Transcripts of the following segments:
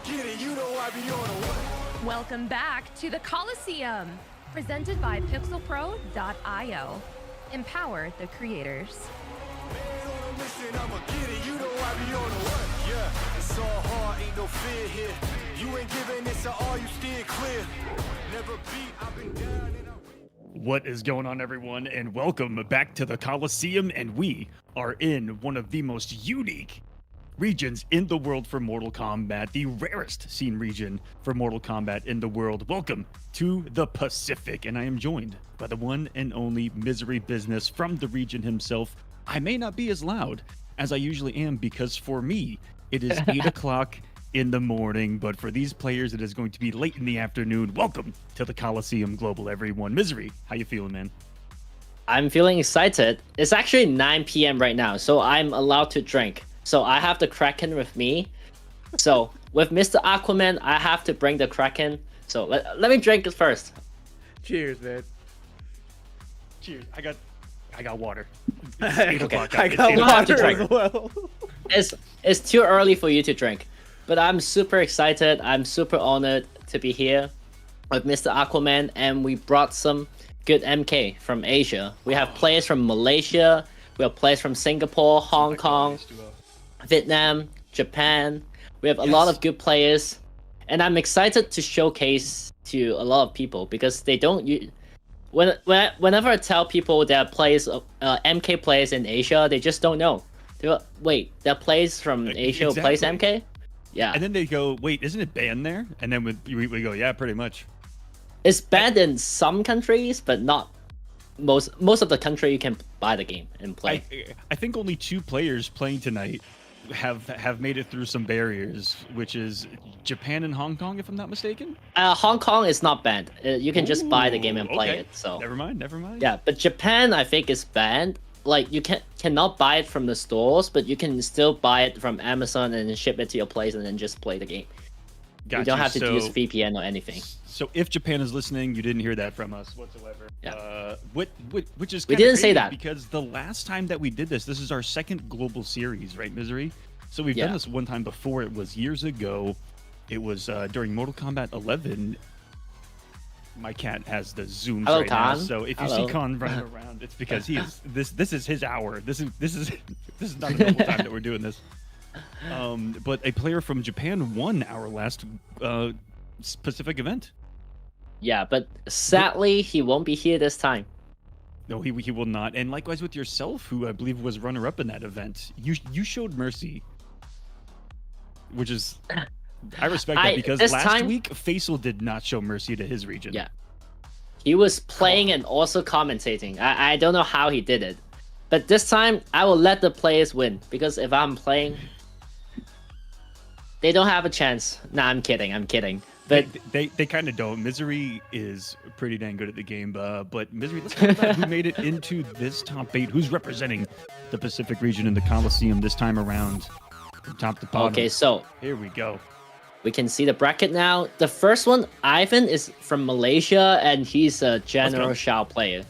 get it, you know I be on a what? Welcome back to the Colosseum, presented by pixelpro.io. Empower the creators. Man on a mission, I'ma get it, you know I be on a what? Yeah, it's all hard, ain't no fear here. You ain't giving it, so all you steer clear. Never beat, I've been down and I What is going on, everyone, and welcome back to the Colosseum, and we are in one of the most unique regions in the world for Mortal Kombat, the rarest seen region for Mortal Kombat in the world. Welcome to the Pacific, and I am joined by the one and only Misery Business from the region himself. I may not be as loud as I usually am because for me, it is 8 o'clock in the morning, but for these players, it is going to be late in the afternoon. Welcome to the Colosseum Global, everyone. Misery, how you feeling, man? I'm feeling excited. It's actually 9 p.m. right now, so I'm allowed to drink. So I have the Kraken with me. So with Mr. Aquaman, I have to bring the Kraken. So let me drink it first. Cheers, man. Cheers. I got water. It's 8 o'clock. I It's got 8 o'clock. water drink. as well. It's too early for you to drink. But I'm super excited. I'm super honored to be here with Mr. Aquaman, and we brought some good MK from Asia. We have players from Malaysia, we have players from Singapore, Hong Kong, Vietnam, Japan. We have a lot of good players, and I'm excited to showcase to a lot of people because they don't. Whenever I tell people there are players, MK players in Asia, they just don't know. They're like, wait, there are players from Asia who plays MK? Yeah. And then they go, wait, isn't it banned there? And then we go, yeah, pretty much. It's banned in some countries, but not most of the country you can buy the game and play. I think only 2 players playing tonight have made it through some barriers, which is Japan and Hong Kong, if I'm not mistaken. Hong Kong is not banned. You can just buy the game and play okay. it. So Never mind. yeah, but Japan I think is banned. Like you cannot buy it from the stores, but you can still buy it from Amazon and ship it to your place and then just play the game. You don't have to use VPN or anything. So if Japan is listening, you didn't hear that from us whatsoever. Yeah. Which is We kinda didn't say crazy that. because the last time that we did this is our second global series, right, Misery? So we've done this one time before. It was years ago. It was during Mortal Kombat 11. My cat has the zooms Hello, right now, Khan. so if you Hello. see Khan running around, it's because he is this is his hour. This is not a normal time that we're doing this. But a player from Japan won our last Pacific event. Yeah, but sadly he won't be here this time. No, he will not. And likewise with yourself, who I believe was runner-up in that event. You showed mercy, which is I respect that because last week Faisal did not show mercy to his region. Yeah. He was playing and also commentating. I don't know how he did it. But this time, I will let the players win. Because if I'm playing, they don't have a chance. Nah, I'm kidding. But They kind of don't. Misery is pretty dang good at the game. But Misery, let's talk about who made it into this top 8. Who's representing the Pacific region in the Coliseum this time around from top to bottom. okay, so Here we go. we can see the bracket now. The first one, Ivan, is from Malaysia, and he's a General Shao player.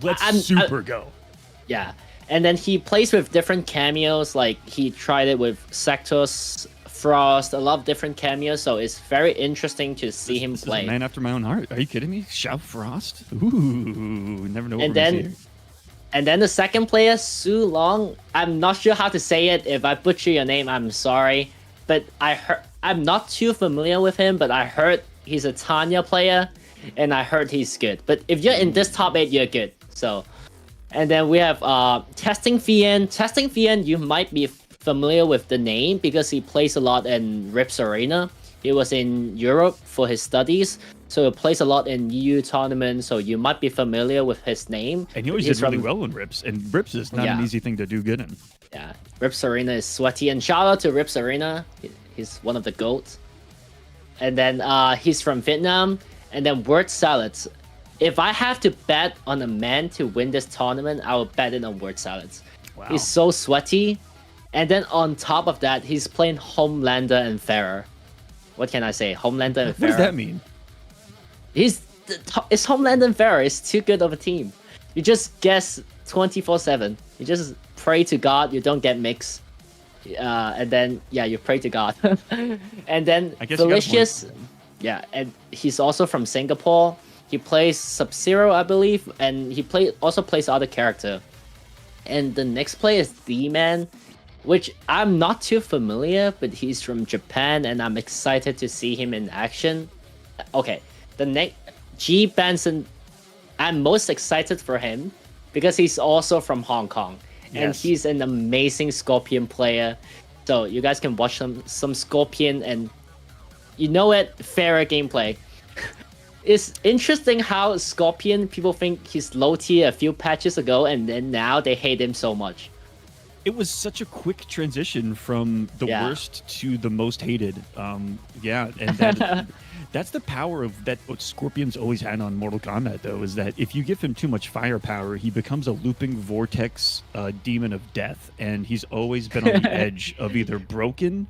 Let's super go. Yeah. And then he plays with different cameos, like he tried it with Sectos, Frost, a lot of different cameos, so it's very interesting to see him This play. is a man after my own heart. Are you kidding me? Shao Frost? Ooh, never know what And we're gonna see then, here. and then the second player, Su Long. I'm not sure how to say it. If I butcher your name, I'm sorry. But I'm not too familiar with him, but I heard he's a Tanya player, and I heard he's good. But if you're in this top 8, you're good. So, and then we have Testing Fian. Testing Fian, you might be familiar with the name because he plays a lot in Rips Arena. He was in Europe for his studies, so he plays a lot in EU tournaments, so you might be familiar with his name. And he always did really well in Rips, and Rips is not an easy thing to do good in. Yeah, Rips Arena is sweaty, and shout out to Rips Arena. He's one of the GOATs. And then he's from Vietnam, and then Word Salads. If I have to bet on a man to win this tournament, I will bet it on Word Salads. Wow. He's so sweaty. And then on top of that, he's playing Homelander and Farah. What can I say? Homelander and Farah. What does that mean? It's Homelander and Farah. It's too good of a team. You just guess 24/7. You just pray to God you don't get mixed. and then yeah, you pray to God. And then I guess you got a point. Felicius, yeah, and he's also from Singapore. He plays Sub-Zero, I believe, and he also plays other character. And the next player is D-Man, which I'm not too familiar, but he's from Japan, and I'm excited to see him in action. Okay, the next G Benson, I'm most excited for him because he's also from Hong Kong, and Yes. he's an amazing Scorpion player. So you guys can watch some Scorpion, and you know it, fairer gameplay. It's interesting how Scorpion people think he's low tier a few patches ago, and then now they hate him so much. It was such a quick transition from the Yeah. worst to the most hated. Yeah, and that, that's the power of that. What Scorpion's always had on Mortal Kombat, though, is that if you give him too much firepower, he becomes a looping vortex demon of death, and he's always been on the edge of either broken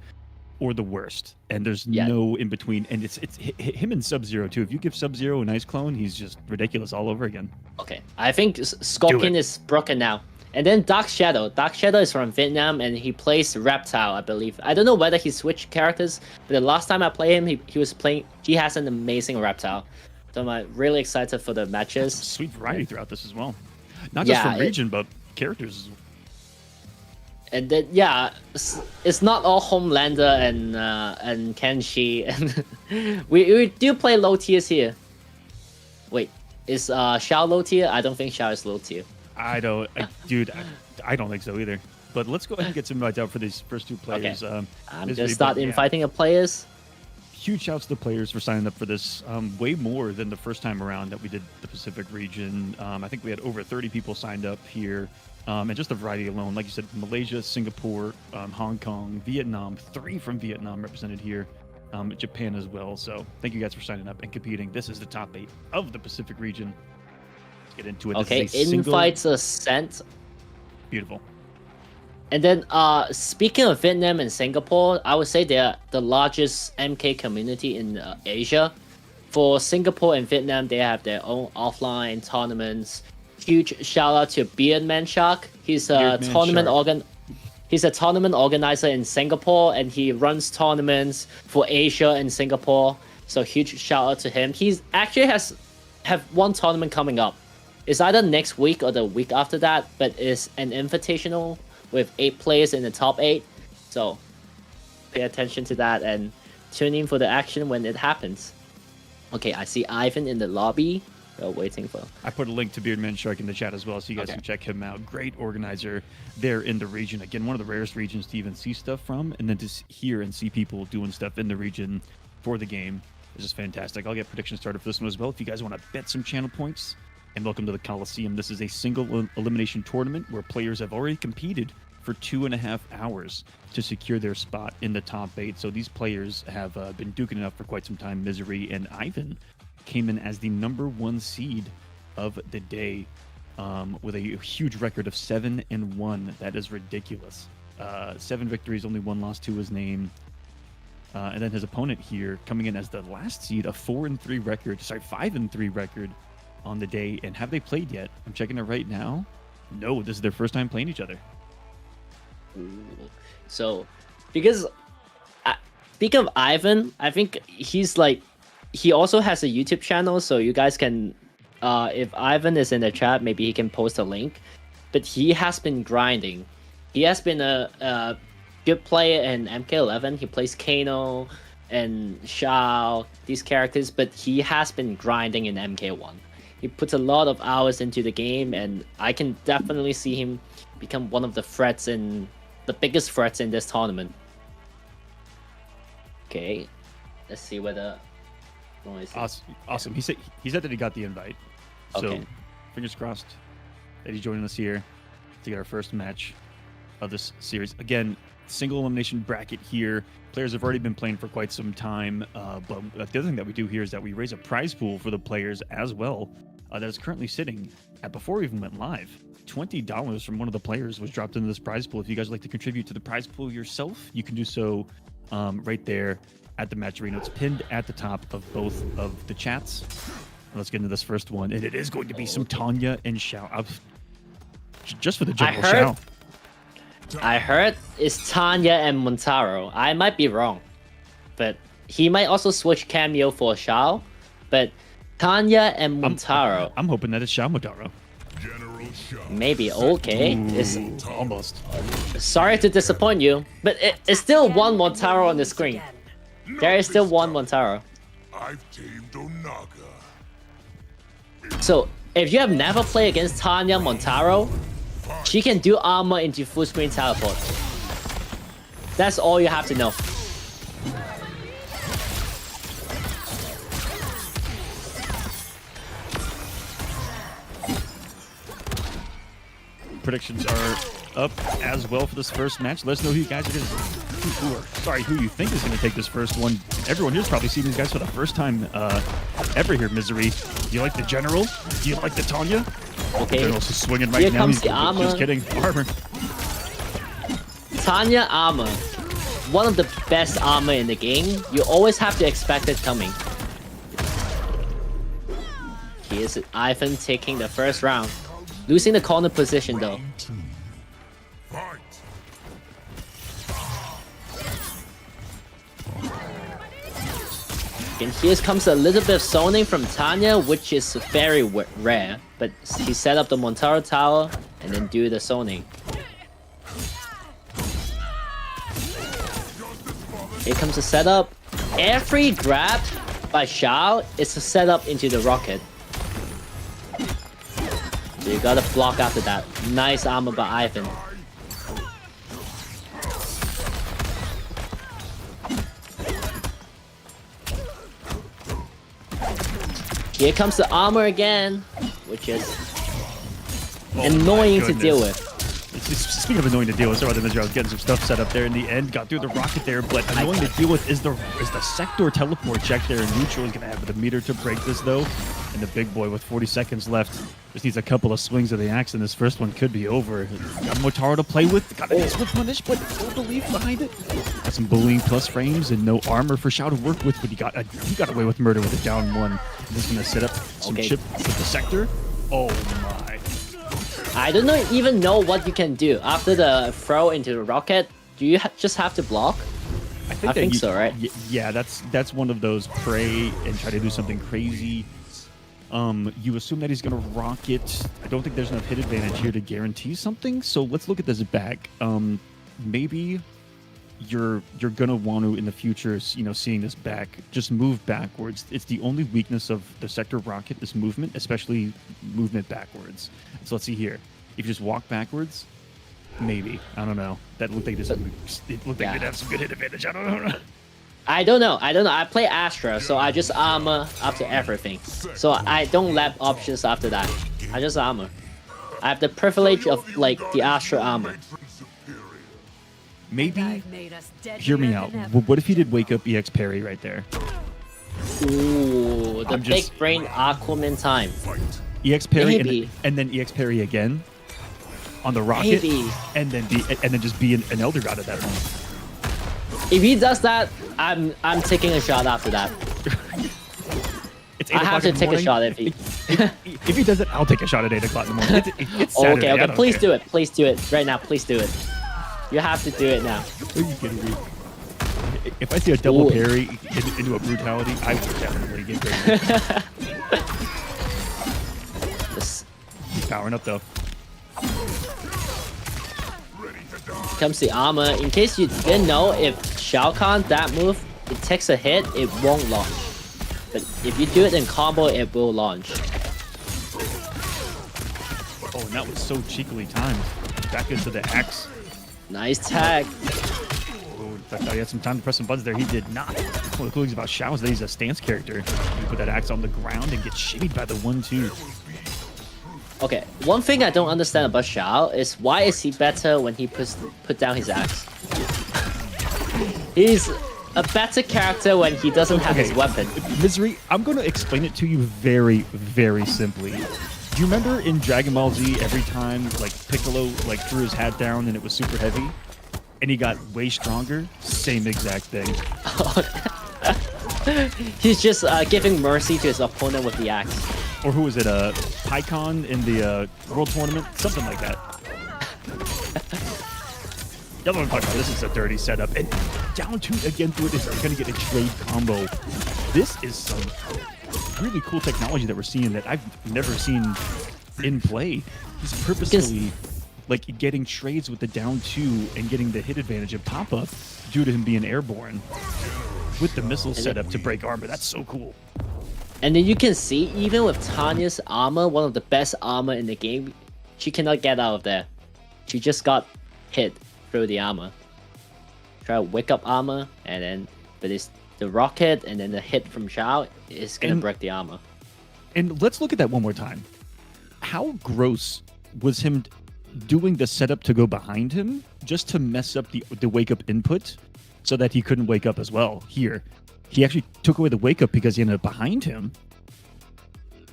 or the worst, and there's Yeah. no in between. And it's him and Sub-Zero too. If you give Sub-Zero a nice clone, he's just ridiculous all over again. Okay, I think Scorpion it. is broken now. And then Dark Shadow. Dark Shadow is from Vietnam, and he plays Reptile, I believe. I don't know whether he switched characters, but the last time I played him, he was playing. He has an amazing Reptile, so I'm really excited for the matches. Sweet variety throughout this as well, not just Yeah, from region, but characters. And then yeah, it's not all Homelander and Kenshi, and we do play low tiers here. Wait, is Shao low tier? I don't think Shao is low tier. Dude, I don't think so either. But let's go ahead and get some invites out for these first two players. I'm Misery, gonna start but, yeah, inviting the players. huge shouts to the players for signing up for this. Way more than the first time around that we did the Pacific region. I think we had over 30 people signed up here. And just the variety alone, like you said, Malaysia, Singapore, Hong Kong, Vietnam, 3 from Vietnam represented here, Japan as well. So thank you guys for signing up and competing. This is the top 8 of the Pacific region. Let's get into it. This Okay, is a single- invites are sent. Beautiful. And then, speaking of Vietnam and Singapore, I would say they're the largest MK community in Asia. For Singapore and Vietnam, they have their own offline tournaments. Huge shout out to Beardman Shark. He's a Beardman tournament Shark. He's a tournament organizer in Singapore, and he runs tournaments for Asia and Singapore. So huge shout out to him. He's actually have one tournament coming up. It's either next week or the week after that, but it's an invitational with 8 players in the top 8. So pay attention to that and tune in for the action when it happens. Okay, I see Ivan in the lobby. Waiting for. I put a link to Beardman Shark in the chat as well, so you guys Okay. can check him out. Great organizer there in the region. Again, one of the rarest regions to even see stuff from, and then to hear and see people doing stuff in the region for the game is just fantastic. I'll get predictions started for this one as well. If you guys want to bet some channel points, and welcome to the Coliseum. This is a single elimination tournament where players have already competed for 2.5 hours to secure their spot in the top 8. So these players have been duking it up for quite some time. Misery and Ivan came in as the number 1 seed of the day, with a huge record of 7-1. That is ridiculous. 7 victories, only 1 loss to his name. And then his opponent here coming in as the last seed, a 4-3 record. Sorry, 5-3 record on the day. And have they played yet? I'm checking it right now. No, this is their first time playing each other. So, because speaking of Ivan, I think he's like, he also has a YouTube channel, so you guys can, if Ivan is in the chat, maybe he can post a link. But he has been grinding. He has been a good player in MK11. He plays Kano and Shao, these characters, but he has been grinding in MK1. He puts a lot of hours into the game, and I can definitely see him become one of the biggest threats in this tournament. Okay, let's see whether. Awesome. He said that he got the invite. So Okay. fingers crossed that he's joining us here to get our first match of this series. Again, single elimination bracket here. Players have already been playing for quite some time, but the other thing that we do here is that we raise a prize pool for the players as well. That is currently sitting at, before we even went live, $20 from one of the players was dropped into this prize pool. If you guys would like to contribute to the prize pool yourself, you can do so right there at the match arena. It's pinned at the top of both of the chats. Let's get into this first one, and it is going to be some Tanya and Shao. Just for the general Shao. I heard it's Tanya and Montaro. I might be wrong, but he might also switch cameo for Shao. But Tanya and Montaro, I'm hoping that it's Shamodaro. maybe okay. It's Almost. sorry to disappoint you, but it's still one Montaro on the screen. There is still one Montaro. I've tamed Onaga. So if you have never played against Tanya Montaro, she can do armor into full screen teleport. That's all you have to know. Predictions are up as well for this first match. Let us know who you guys are who you think is going to take this first one. Everyone here's probably seen these guys for the first time ever here. Misery. Do you like the General? Do you like the Tanya? Okay. General's just swinging right Here now. comes the armor. Just kidding. Armor. Tanya armor. One of the best armor in the game. You always have to expect it coming. Here's Ivan taking the first round. Losing the corner position though. Round 2. Fight. And here comes a little bit of zoning from Tanya, which is very rare. But he set up the Montaro Tower and then do the zoning. Here comes the setup. Every grab by Shao is a setup into the rocket. So you gotta block after that. Nice armor by Ivan. Here comes the armor again, which is annoying to deal with. Speaking of annoying to deal with, sorry about the misery. I was getting some stuff set up there in the end. Got through the rocket there, but annoying to deal with is the sector teleport check there. And Neutral is going to have the meter to break this though. And the big boy with 40 seconds left just needs a couple of swings of the axe, and this first one could be over. Got Motaro to play with. Got a nice with punish, but no belief behind it. Got some bullying plus frames and no armor for Shao to work with, but he got away with murder with a down one. And he's going to set up some chip with the sector. Oh my. I don't even know what you can do after the throw into the rocket. Do you just have to block? I think so, right? Yeah, that's one of those pray and try to do something crazy. You assume that he's gonna rocket. I don't think there's enough hit advantage here to guarantee something. So let's look at this back. Maybe you're gonna want to in the future, seeing this back, just move backwards. It's the only weakness of the sector rocket is movement, especially movement backwards. So let's see here. If you just walk backwards, maybe. I don't know. That looked like it looked like they'd have some good hit advantage. I don't know. I play Astra, so I just armor up to everything. So I don't lap options after that. I just armor. I have the privilege of like the Astra armor. Maybe, hear me out. What if he did wake up EX parry right there? Ooh, the big brain Aquaman time. EX parry Maybe. and then EX parry again on the rocket, Maybe. and then just be an Elder God at that moment. If he does that, I'm taking a shot after that. It's I have to take a shot if he. If he does it, I'll take a shot at 8 o'clock in the morning. It's Saturday, Okay. Please do it. Please do it right now. Please do it. You have to do it now. Are you kidding me? If I see a double parry into a brutality, I would definitely get crazy. He's powering up though. Comes the armor. In case you didn't know, if Shao Kahn that move, it takes a hit, it won't launch. But if you do it in combo, it will launch. Oh, and that was so cheekily timed. Back into the axe. Nice tag. Oh, I thought he had some time to press some buttons there. He did not. One of the cool things about Shao is that he's a stance character. You put that axe on the ground and get shimmied by the 1-2. Okay, one thing I don't understand about Shao is why is he better when he put down his axe? He's a better character when he doesn't have his weapon. Misery, I'm going to explain it to you very, very simply. Do you remember in Dragon Ball Z, every time like Piccolo threw his hat down and it was super heavy, and he got way stronger? Same exact thing. He's just giving mercy to his opponent with the axe. Or who was it? Pycon in the World Tournament? Something like that. The other one I'm talking about, this is a dirty setup. And down two again through it is going to get a trade combo. This is some really cool technology that we're seeing that I've never seen in play. He's purposefully like getting trades with the down two and getting the hit advantage of pop-up due to him being airborne with the missile setup to break armor. That's so cool. And then you can see, even with Tanya's armor, one of the best armor in the game, she cannot get out of there. She just got hit through the armor. Try to wake up armor, and then but it's the rocket and then the hit from Shao is gonna break the armor. And let's look at that one more time. How gross was him doing the setup to go behind him just to mess up the wake up input so that he couldn't wake up as well? Here, he actually took away the wake up because he ended up behind him,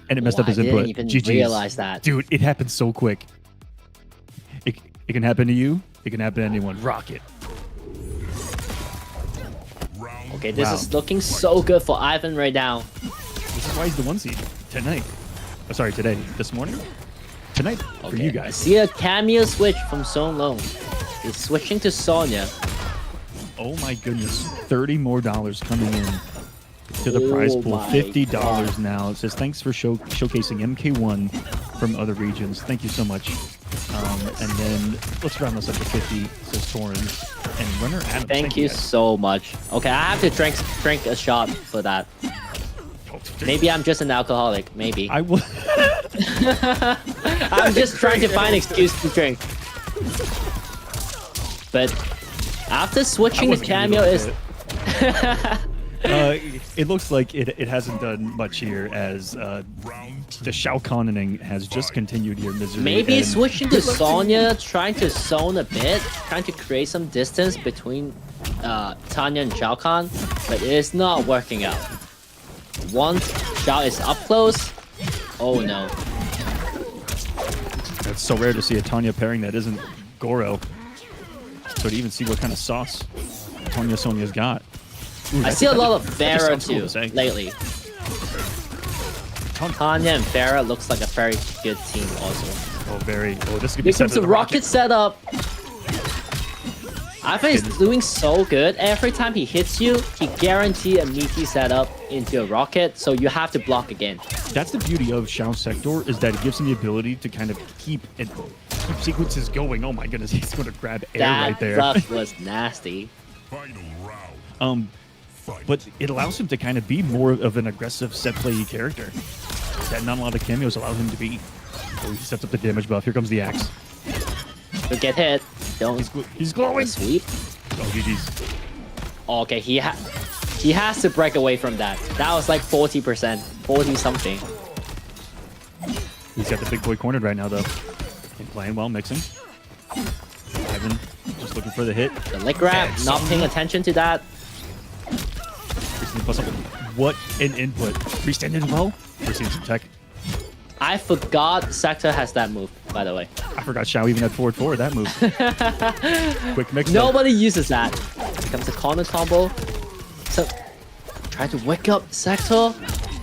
and it messed up his input. I didn't even GG's. realize that. Dude, it happened so quick. It can happen to you. It can happen to anyone. Rocket. Okay, this is looking so good for Ivan right now. This is why he's the 1 seed tonight. Oh, sorry, today. This morning? Tonight for you I guys. see a cameo switch from Song Long. He's switching to Sonya. Oh my goodness. $30 more coming in to the prize pool. my $50 God. now. It says, thanks for showcasing MK1 from other regions. Thank you so much. And then let's round this up to 50, says Torin. And Runner Adam. Thank you guys. so much. Okay, I have to drink a shot for that. Maybe I'm just an alcoholic. Maybe. I will. I'm just trying to find an excuse to drink. But after switching the cameo is... It looks like it hasn't done much here as the Shao Kahning has just continued here. Misery. Maybe and switching to Sonya, trying to zone a bit, trying to create some distance between Tanya and Shao Kahn, but it is not working out. Once Shao is up close, oh no. It's so rare to see a Tanya pairing that isn't Goro. So to even see what kind of sauce Tanya Sonya's got. Ooh, I see a lot of that just Farah sounds cool too to say. lately. Tanya and Farah looks like a very good team also. Oh, very. Oh, this could be Here comes set the to rocket setup. Ivan is doing so good. Every time he hits you, he guarantees a meaty setup into a rocket, so you have to block again. That's the beauty of Shao's sector, is that it gives him the ability to kind of keep sequences going. Oh my goodness, he's going to grab air That right there. stuff was nasty. Final round. But it allows him to kind of be more of an aggressive set play character that not a lot of cameos allow him to be. Oh, he sets up the damage buff. Here comes the axe. You'll get hit. Don't He's glowing. sweep. Oh, GG's. Okay, he has to break away from that. That was like 40%, 40 something. He's got the big boy cornered right now, though. And playing well, mixing. Ivan just looking for the hit. The lick grab, not paying attention to that. Plus, what an input. Freestanding well. We're seeing some tech. I forgot Sector has that move, by the way. I forgot Shao even had forward four, that move. Quick mix. though. Nobody uses that. Here comes the corner combo. So, try to wake up Sector,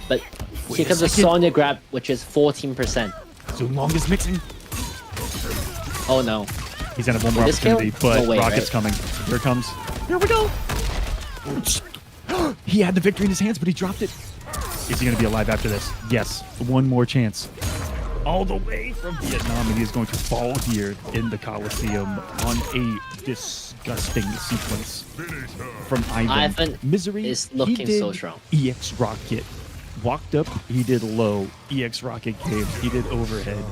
but Wait here a comes the second. Sonya grab, which is 14%. So long is mixing. Oh no. He's gonna have one more This kill? opportunity, but No way, Rocket's right? coming. Here it comes. Here we go. He had the victory in his hands, but he dropped it. Is he gonna be alive after this? Yes. One more chance. All the way from Vietnam, and he is going to fall here in the Coliseum on a disgusting sequence from Ivan. Ivan Misery is looking he did so strong. EX Rocket. Walked up, he did low. EX Rocket came, he did overhead.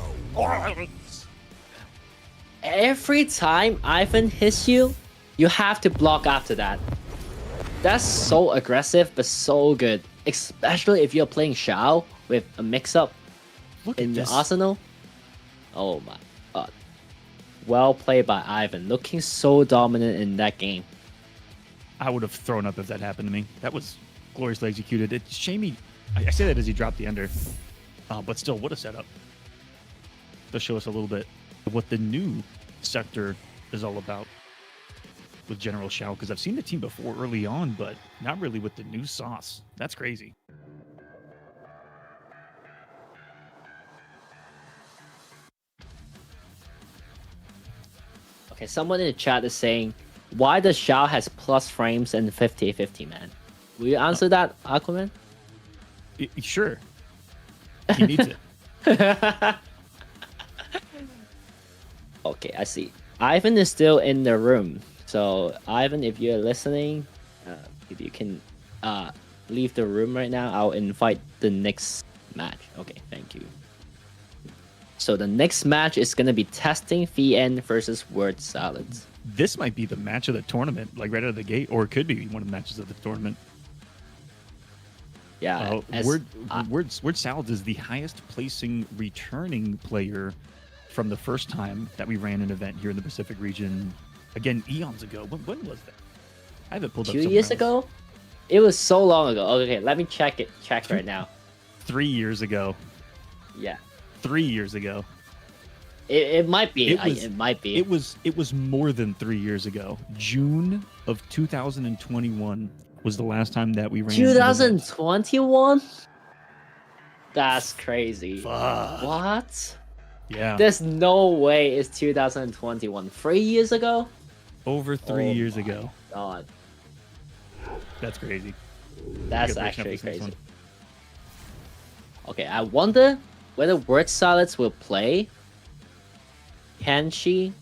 Every time Ivan hits you, you have to block after that. That's so aggressive, but so good. Especially if you're playing Shao with a mix-up Look in at your this. arsenal. Oh my god. Well played by Ivan. Looking so dominant in that game. I would have thrown up if that happened to me. That was gloriously executed. It's shamey. I say that as he dropped the ender. But still, what a setup. To show us a little bit of what the new sector is all about with General Shao. Because I've seen the team before early on, but not really with the new sauce. That's crazy. Okay, Okay, someone in the chat is saying, why does Xiao has plus frames and 50-50, man? Will you answer that, Aquaman? Sure. He needs it. Okay, I see. Ivan is still in the room. So, Ivan, if you're listening, if you can leave the room right now, I'll invite the next match. Okay, thank you. So the next match is going to be Testing VN versus Word Salads. This might be the match of the tournament, like right out of the gate, or it could be one of the matches of the tournament. Yeah. Word Salads is the highest placing returning player from the first time that we ran an event here in the Pacific region. Again, eons ago. When was that? I have it pulled up. 2 years ago? It was so long ago. Okay, let me check right now. 3 years ago. Yeah. 3 years ago. It might be. It might be. It was more than 3 years ago. June of 2021 was the last time that we ran. 2021? That's crazy. Fuck. What? Yeah. There's no way it's 2021. 3 years ago? Over 3 years ago. God. That's crazy. That's actually crazy. Okay, I wonder whether Word Salads will play Kenshi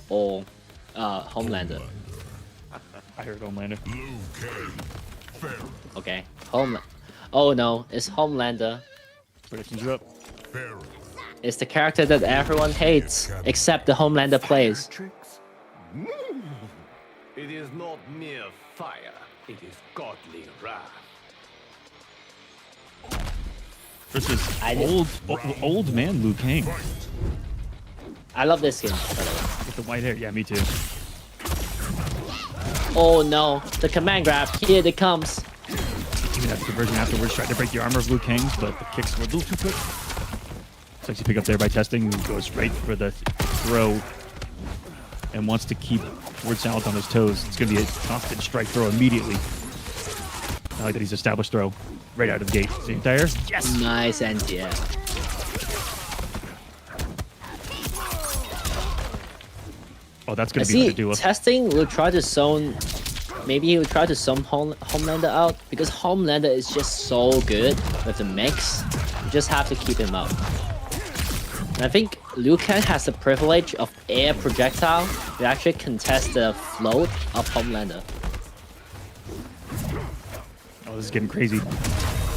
or Homelander. I heard Homelander. Okay, Oh no, it's Homelander. Predictions are up. It's the character that everyone hates, except the Homelander plays. It is not mere fire, it is godly wrath. Versus old man Liu Kang I love this skin, by the way. with the white hair. Yeah, me too. Oh no, the command grab, here it comes. Even that conversion afterwards tried to break the armor of Liu Kang's, but the kicks were a little too quick. Sexy pick up there by testing, goes right for the throw and wants to keep Word Salad on his toes. It's going to be a constant strike throw immediately. I like that he's established throw right out of the gate. Same tire. Yes! Nice NTF. Oh, that's going I to be hard see to do. testing will try to zone. Maybe he will try to zone Homelander out because Homelander is just so good with the mix. You just have to keep him up. And I think Liu Kang has the privilege of air projectile to actually contest the float of Homelander. Oh, this is getting crazy.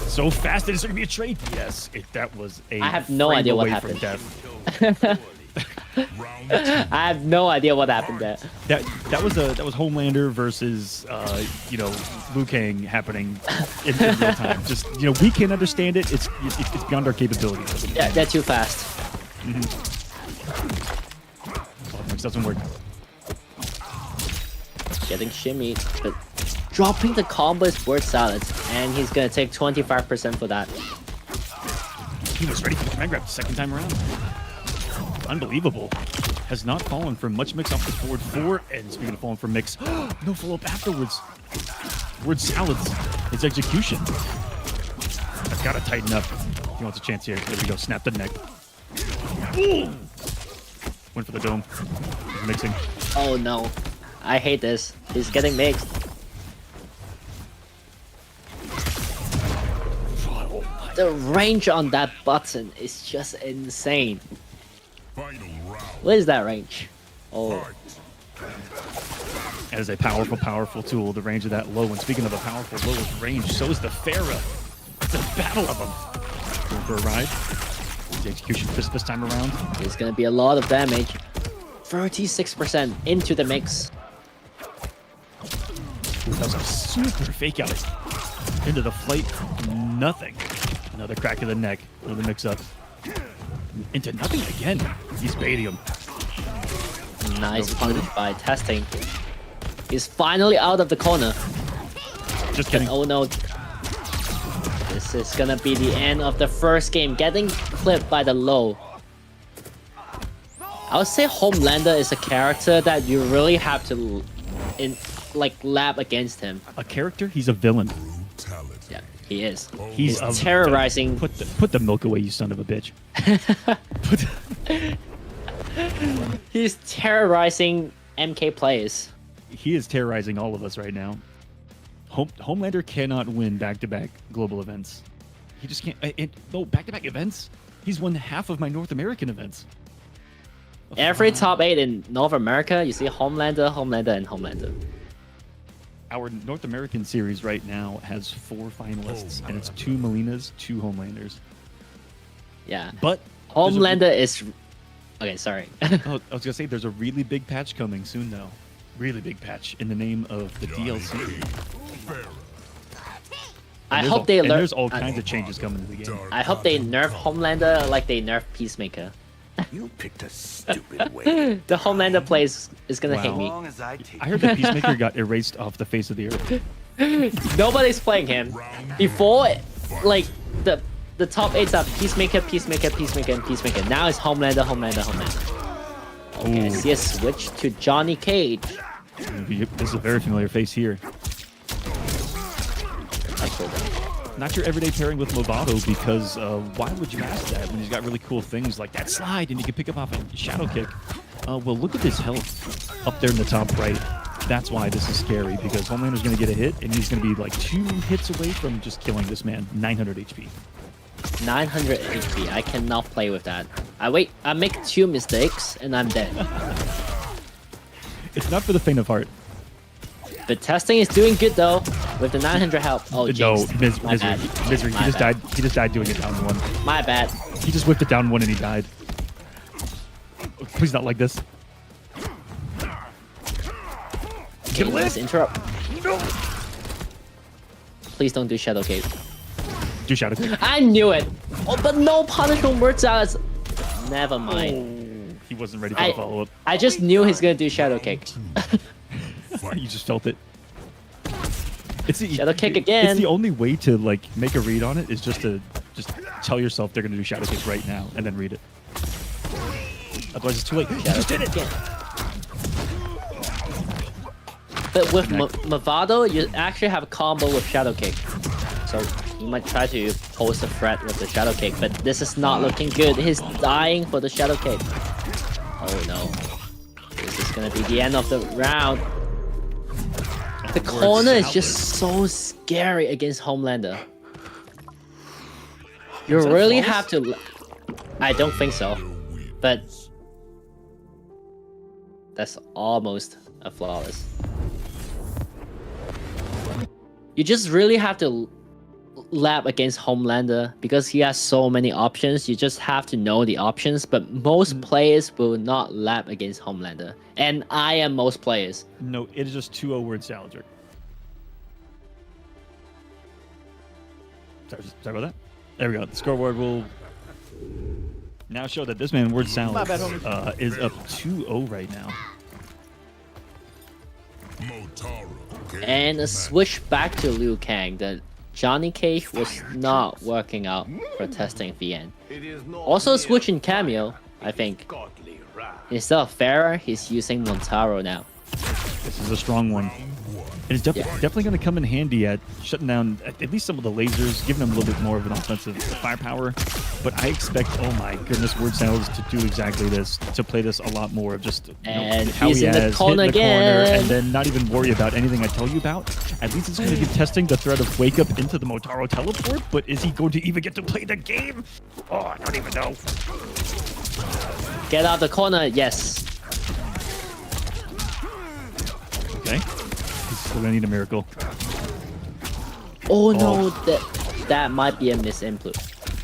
So fast that it's going to be a trade. Yes, that was a. I have no idea what happened. I have no idea what happened there. That was Homelander versus Liu Kang happening in real time. Just we can't understand it. It's beyond our capabilities. Yeah, they're too fast. Oh, mix doesn't work. Getting shimmied, but dropping the combo is Word Salads, and he's gonna take 25% for that. He was ready for the command grab the second time around. Unbelievable. Has not fallen for much mix off the forward four, and speaking of falling for mix, no follow-up afterwards. Word Salads, his execution. That's gotta tighten up. He wants a chance here. There we go, snap the neck. Boom! Went for the dome. He's mixing. Oh no. I hate this. He's getting mixed. The range on that button is just insane. What is that range? Oh. That is a powerful, powerful tool, the range of that low. And speaking of a powerful low range, so is the Pharaoh. It's a battle of them. Going for a ride. The execution fist this time around. It's gonna be a lot of damage. 36% into the mix. That was a super fake out. Into the flight, nothing. Another crack of the neck, another mix up. Into nothing again. He's baiting him. Nice punish by testing. He's finally out of the corner. Just kidding. Oh no. This is gonna be the end of the first game. Getting clipped by the low. I would say Homelander is a character that you really have to lab against him. A character? He's a villain. Yeah, he is. He's terrorizing. Put the milk away, you son of a bitch. He's terrorizing MK players. He is terrorizing all of us right now. Homelander cannot win back-to-back global events. He just can't. No, back-to-back events? He's won half of my North American events. Every top 8 in North America, you see Homelander, Homelander, and Homelander. Our North American series right now has 4 finalists, and it's 2 Melinas, 2 Homelanders. Yeah. But Homelander is... Okay, sorry. oh, I was gonna say there's a really big patch coming soon, though. Really big patch in the name of the DLC. I hope they learn. There's all kinds of changes coming to the game. I hope they nerf Homelander like they nerf Peacemaker. You picked a stupid way. The Homelander plays is gonna hate Wow. me. Long as I take I heard that Peacemaker got erased off the face of the earth. Nobody's playing him. Before, like the top 8s are Peacemaker, Peacemaker, Peacemaker, and Peacemaker. Now it's Homelander, Homelander, Homelander. Okay, I see a switch to Johnny Cage. This is a very familiar face here. That's cool. Not your everyday pairing with Lovato, because why would you ask that when he's got really cool things like that slide and you can pick up off a shadow kick? Well, look at his health up there in the top right. That's why this is scary, because Homelander's going to get a hit and he's going to be like 2 hits away from just killing this man. 900 HP. 900 HP. I cannot play with that. I make 2 mistakes and I'm dead. It's not for the faint of heart. The testing is doing good though, with the 900 health. Oh, No, jinx. My misery. bad. Misery. My He just bad. died. He just died doing it down 1. My bad. He just whipped it down 1 and he died. Please not like this. Okay, let's interrupt. Please don't do Shadow Cage. Do shadow kick. I knew it. Oh, but no punishment words out. Never mind. He wasn't ready for the follow-up. I just knew he's gonna do Shadow Kick. You just felt it. It's the, Shadow kick again. It's the only way to like make a read on it is just to tell yourself they're gonna do shadow kick right now and then read it. Otherwise, it's too late. You just did it. Again. But with Movado, you actually have a combo with Shadow Kick. So you might try to pose a threat with the Shadow Kick, but this is not looking good. He's dying for the Shadow Kick. Oh no. This is gonna be the end of the round. The corner is just so scary against Homelander. You really have to... I don't think so. But... that's almost a flawless. You just really have to lap against Homelander because he has so many options. You just have to know the options, but most players will not lap against Homelander. And I am most players. No, it is just 2-0 word salad jerk. Sorry about that. There we go. The scoreboard will now show that this man word salad is up 2-0 right now. And a switch back to Liu Kang. The Johnny Cage was not working out for testing VN. Also a switch in Cameo, I think. Instead of Farah, he's using Montaro now. This is a strong one. And it's definitely going to come in handy at shutting down at least some of the lasers, giving them a little bit more of an offensive firepower. But I expect, oh my goodness, word salads to do exactly this, to play this a lot more of just and how he's he in the has corner hit the again. corner, and then not even worry about anything I tell you about. At least it's going to be testing the threat of wake up into the Motaro teleport. But is he going to even get to play the game? Oh, I don't even know. Get out the corner, yes. Okay. We're gonna need a miracle. Oh no, that might be a misinput.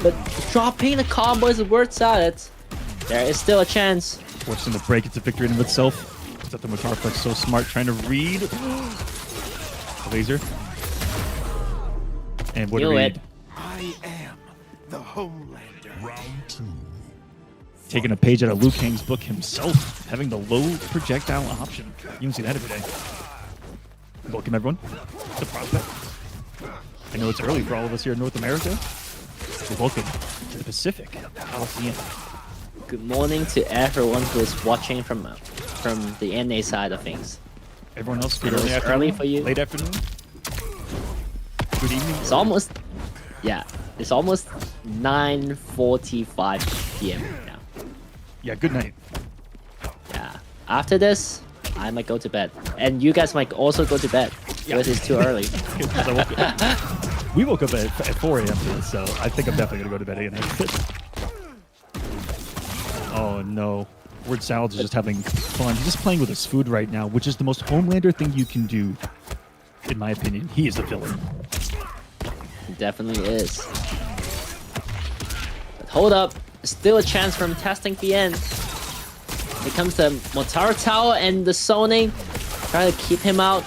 But dropping the combo is a word salad. There is still a chance. Forcing the break, it's a victory in of itself. Is that the Motaro Flex so smart, trying to read the laser? And what Knew read? it. I am the Homelander. Round 2. Taking a page out of Liu Kang's book himself, having the low projectile option. You don't see that every day. Welcome everyone to Prospect. I know it's early for all of us here in North America. So welcome to the Pacific Coliseum. Good morning to everyone who is watching from the NA side of things. Everyone else, I good know it's afternoon, early for you. late afternoon, good evening. It's almost, yeah, it's almost 9:45 p.m. now. Yeah, good night. After this, I might go to bed, and you guys might also go to bed because it's too early. We woke up at 4 a.m. for this, so I think I'm definitely gonna go to bed again. Oh no. Word Salads is just having fun. He's just playing with his food right now, which is the most Homelander thing you can do, in my opinion. He is the villain. It definitely is. But hold up. Still a chance from testing the end. Here comes the Motaro Tower and the zoning. Trying to keep him out.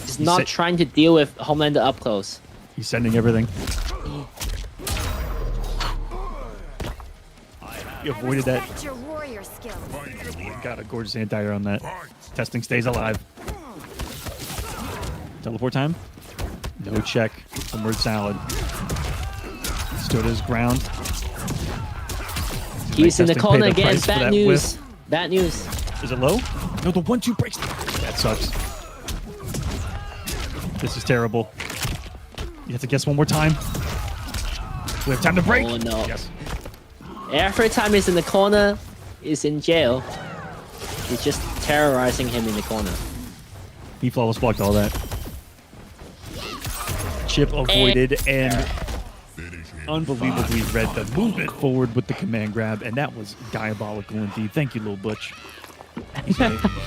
He's not trying to deal with Homelander up close. He's sending everything. You avoided that. Got a gorgeous anti-air on that. Testing stays alive. Teleport time. No check from Word Salad. Stood his ground. He's in the Testing corner paid the again. price for Bad that news. whiff. Bad news. Is it low? No, the 1-2 breaks. That sucks. This is terrible. You have to guess one more time. We have time to break. Oh no. Yes. Every time he's in the corner, he's in jail. He's just terrorizing him in the corner. He flawless blocked all that. Chip avoided and unbelievably read the movement forward with the command grab, and that was diabolical indeed. Thank you, little Butch.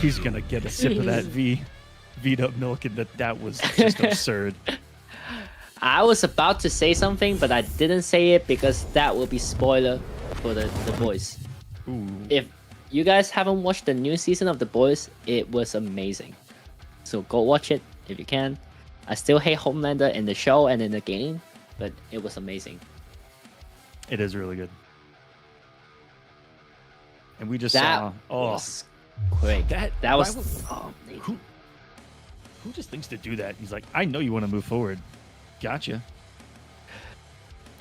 He's gonna get a sip of that V'd up milk, and that was just absurd. I was about to say something, but I didn't say it because that will be spoiler for the boys. Ooh. If you guys haven't watched the new season of The Boys, it was amazing. So go watch it if you can. I still hate Homelander in the show and in the game, but it was amazing. It is really good. And we just That saw. Oh, was quick. That was. Who just thinks to do that? He's like, I know you want to move forward. Gotcha.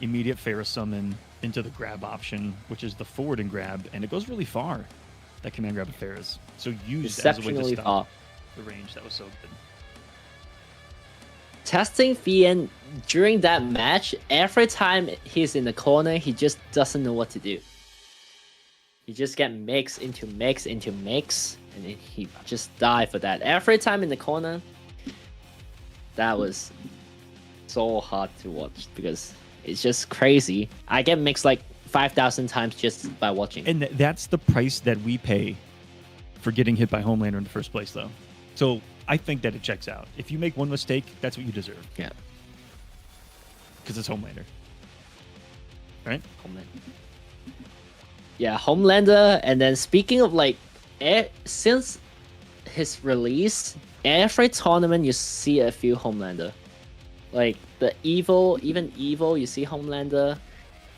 Immediate Ferris summon into the grab option, which is the forward and grab, and it goes really far. That command grab of Ferris. So used as a way to Exceptionally stop far. the range. That was so good. Testing Fian during that match, every time he's in the corner, he just doesn't know what to do. He just get mix into mix into mix, and then he just die for that. Every time in the corner, that was so hard to watch because it's just crazy. I get mixed like 5,000 times just by watching. And that's the price that we pay for getting hit by Homelander in the first place, though. So I think that it checks out. If you make one mistake, that's what you deserve. Yeah. Because it's Homelander. Right? Homelander. Yeah, Homelander. And then speaking of like, since his release, every tournament you see a few Homelander. Like the Evo, even Evo, you see Homelander.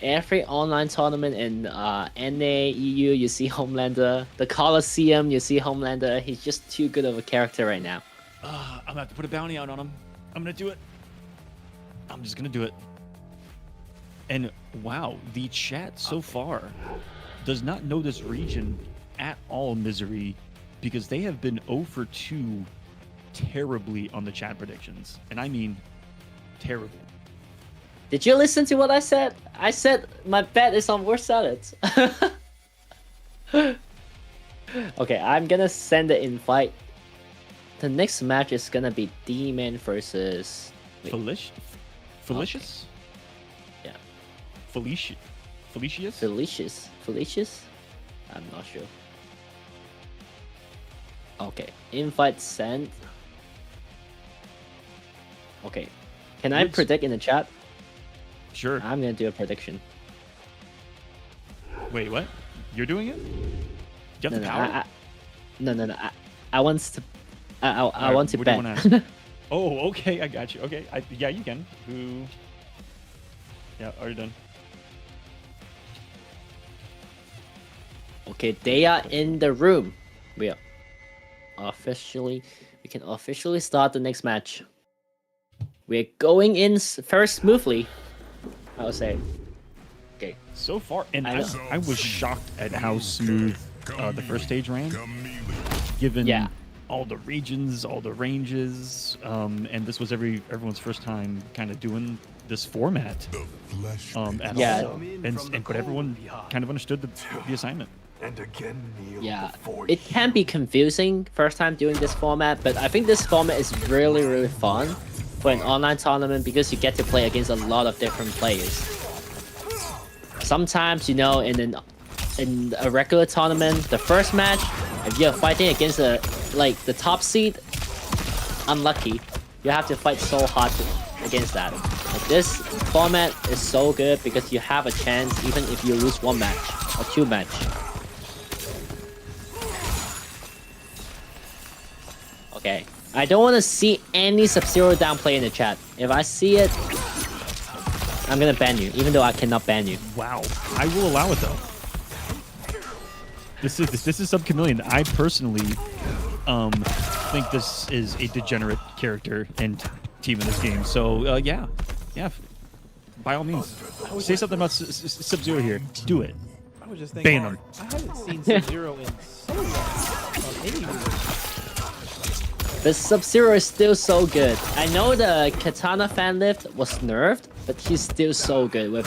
Every online tournament in NA, EU, you see Homelander. The KOLOSSEUM, you see Homelander. He's just too good of a character right now. I'm gonna have to put a bounty out on him. I'm gonna do it. I'm just gonna do it. And wow, the chat so far does not know this region at all, Misery, because they have been 0 for 2 terribly on the chat predictions. And I mean terrible. Did you listen to what I said? I said my bet is on worst salads. Okay, I'm gonna send the invite. The next match is gonna be D-Man versus... Felicious? Okay. Yeah. Felicious? Felicious? I'm not sure. Okay, invite sent. Okay, can I predict in the chat? Sure. I'm gonna do a prediction. Wait, what? You're doing it? You have the power? No. I want to. I want to what do you bet. wanna ask? Oh, okay. I got you. Okay. Yeah, you can. Who? Yeah, already done. Okay, they are in the room. We can officially start the next match. We're going in very smoothly, I would say. Okay. So far, and I was shocked at how smooth the first stage ran, given all the regions, all the ranges, and this was everyone's first time kind of doing this format. At all. But everyone kind of understood the assignment. and again kneel Yeah, before it can be confusing first time doing this format, but I think this format is really fun for an online tournament because you get to play against a lot of different players. Sometimes, you know, in a regular tournament, the first match, if you're fighting against the top seed, unlucky. You have to fight so hard against that. But this format is so good because you have a chance even if you lose one match or two match. Okay, I don't want to see any Sub-Zero downplay in the chat. If I see it, I'm gonna ban you, even though I cannot ban you. Wow, I will allow it though. This is Sub Chameleon. I personally think this is a degenerate character and team in this game. So yeah, by all means, say something about Sub-Zero here. Do it. I was just thinking, Ban him. I haven't seen Sub-Zero in so long on any But Sub-Zero is still so good. I know the Katana fan lift was nerfed, but he's still so good with